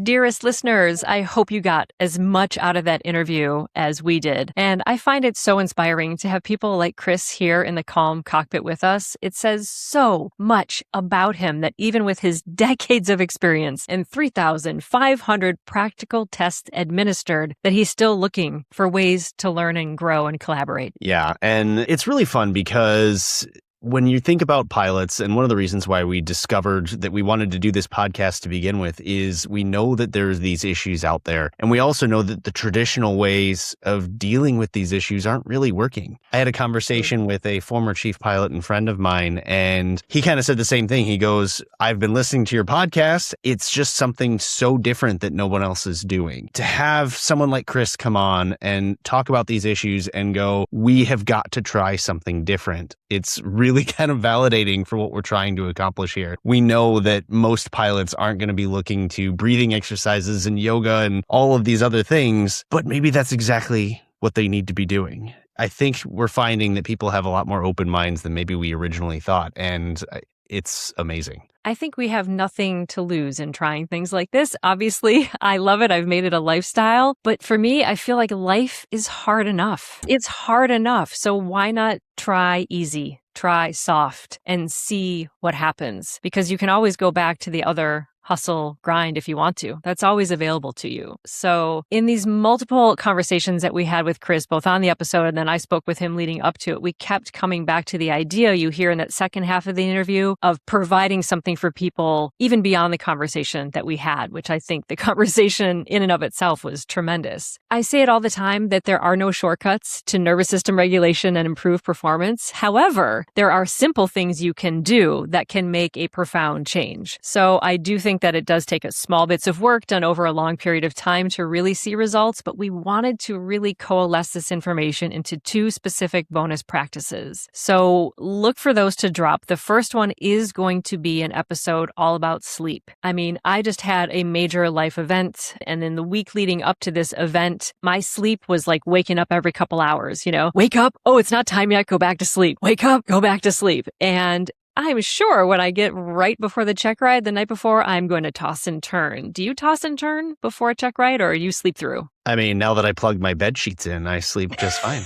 Dearest listeners, I hope you got as much out of that interview as we did. And I find it so inspiring to have people like Chris here in the calm cockpit with us. It says so much about him that even with his decades of experience and 3,500 practical tests administered, that he's still looking for ways to learn and grow and collaborate. Yeah, and it's really fun because when you think about pilots, and one of the reasons why we discovered that we wanted to do this podcast to begin with is we know that there's these issues out there. And we also know that the traditional ways of dealing with these issues aren't really working. I had a conversation with a former chief pilot and friend of mine, and he kind of said the same thing. He goes, I've been listening to your podcast. It's just something so different that no one else is doing. To have someone like Chris come on and talk about these issues and go, we have got to try something different. It's really kind of validating for what we're trying to accomplish here. We know that most pilots aren't going to be looking to breathing exercises and yoga and all of these other things, but maybe that's exactly what they need to be doing. I think we're finding that people have a lot more open minds than maybe we originally thought, and it's amazing. I think we have nothing to lose in trying things like this. Obviously, I love it. I've made it a lifestyle. But for me, I feel like life is hard enough. It's hard enough. So why not try easy, try soft, and see what happens? Because you can always go back to the other hustle, grind if you want to. That's always available to you. So in these multiple conversations that we had with Chris, both on the episode and then I spoke with him leading up to it, we kept coming back to the idea you hear in that second half of the interview of providing something for people even beyond the conversation that we had, which I think the conversation in and of itself was tremendous. I say it all the time that there are no shortcuts to nervous system regulation and improved performance. However, there are simple things you can do that can make a profound change. So I do think that it does take us small bits of work done over a long period of time to really see results, but we wanted to really coalesce this information into 2 specific bonus practices. So look for those to drop. The first one is going to be an episode all about sleep. I mean, I just had a major life event, and in the week leading up to this event, my sleep was like waking up every couple hours, wake up. Oh, it's not time yet. Go back to sleep. Wake up. Go back to sleep. And I'm sure when I get right before the check ride the night before, I'm going to toss and turn. Do you toss and turn before a check ride, or you sleep through? I mean, now that I plug my bed sheets in, I sleep just fine.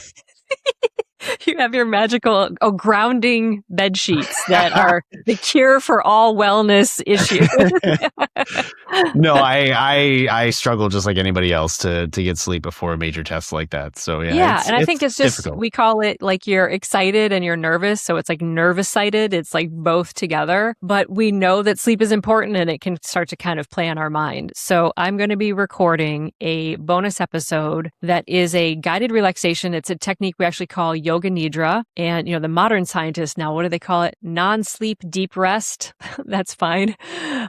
You have your magical grounding bed sheets that are the cure for all wellness issues. No, I struggle just like anybody else to get sleep before a major test like that. So yeah, and I think it's just, difficult. we call it like you're excited and you're nervous. So it's like nervous-sighted. It's like both together. But we know that sleep is important and it can start to kind of play on our mind. So I'm going to be recording a bonus episode that is a guided relaxation. It's a technique we actually call yoga nidra. And, the modern scientists now, what do they call it? Non-sleep deep rest. That's fine.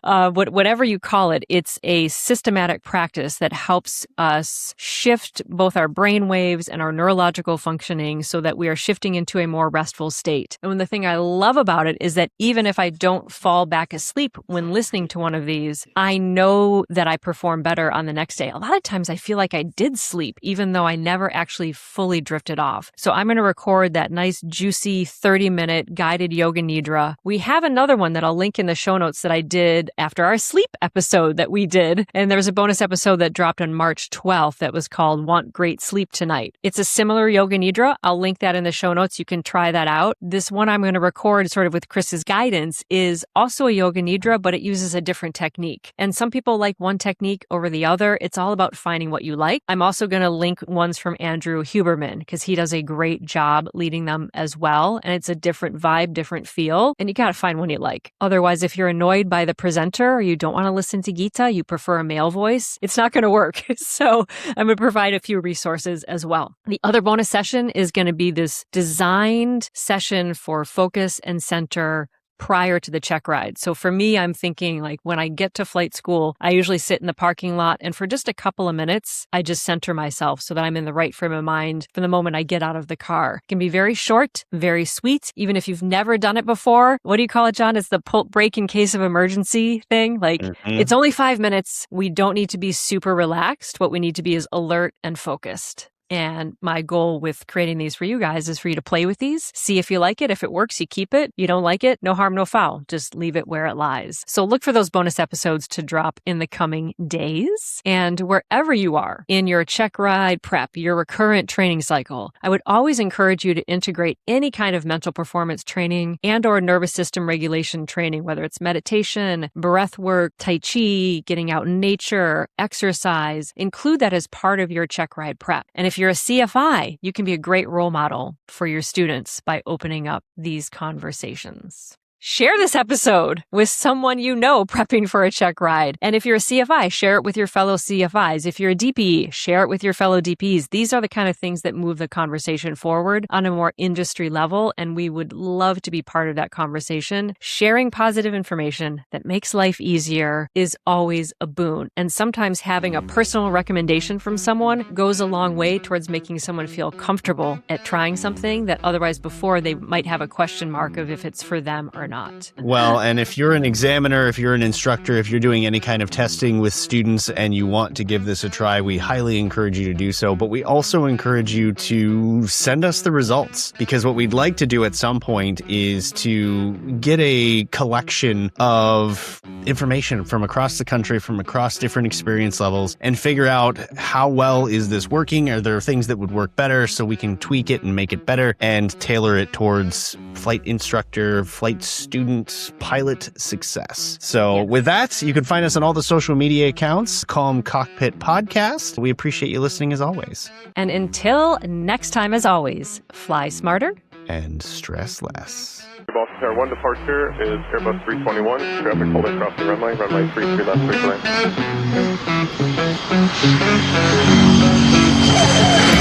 Whatever you call it, it's a systematic practice that helps us shift both our brain waves and our neurological functioning so that we are shifting into a more restful state. And the thing I love about it is that even if I don't fall back asleep when listening to one of these, I know that I perform better on the next day. A lot of times I feel like I did sleep, even though I never actually fully drifted off. So I'm going to record that nice, juicy 30-minute guided yoga nidra. We have another one that I'll link in the show notes that I did after our sleep episode that we did. And there was a bonus episode that dropped on March 12th that was called Want Great Sleep Tonight. It's a similar yoga nidra. I'll link that in the show notes. You can try that out. This one I'm going to record sort of with Chris's guidance is also a yoga nidra, but it uses a different technique. And some people like one technique over the other. It's all about finding what you like. I'm also going to link ones from Andrew Huberman because he does a great job leading them as well. And it's a different vibe, different feel. And you got to find one you like. Otherwise, if you're annoyed by the presenter or you don't want to listen to Gita, you prefer a male voice, it's not going to work. So I'm going to provide a few resources as well. The other bonus session is going to be this designed session for focus and center prior to the check ride. So for me, I'm thinking like when I get to flight school, I usually sit in the parking lot and for just a couple of minutes, I just center myself so that I'm in the right frame of mind from the moment I get out of the car. It can be very short, very sweet. Even if you've never done it before, what do you call it, John? It's the break in case of emergency thing. Like It's only 5 minutes. We don't need to be super relaxed. What we need to be is alert and focused. And my goal with creating these for you guys is for you to play with these, see if you like it. If it works, you keep it. You don't like it, no harm, no foul. Just leave it where it lies. So look for those bonus episodes to drop in the coming days. And wherever you are in your check ride prep, your recurrent training cycle, I would always encourage you to integrate any kind of mental performance training and or nervous system regulation training, whether it's meditation, breath work, Tai Chi, getting out in nature, exercise. Include that as part of your check ride prep. And if you're a CFI, you can be a great role model for your students by opening up these conversations. Share this episode with someone you know prepping for a check ride. And if you're a CFI, share it with your fellow CFIs. If you're a DPE, share it with your fellow DPEs. These are the kind of things that move the conversation forward on a more industry level, and we would love to be part of that conversation. Sharing positive information that makes life easier is always a boon. And sometimes having a personal recommendation from someone goes a long way towards making someone feel comfortable at trying something that otherwise before they might have a question mark of if it's for them or not. Well, and if you're an examiner, if you're an instructor, if you're doing any kind of testing with students and you want to give this a try, we highly encourage you to do so. But we also encourage you to send us the results, because what we'd like to do at some point is to get a collection of information from across the country, from across different experience levels, and figure out how well is this working? Are there things that would work better so we can tweak it and make it better and tailor it towards flight instructor, flight student, pilot success. So with that, you can find us on all the social media accounts. Calm Cockpit Podcast. We appreciate you listening as always. And until next time, as always, fly smarter and stress less. Boston Tower 1 departure is Airbus 321. Traffic holding crossing runway 33 left 3 lane.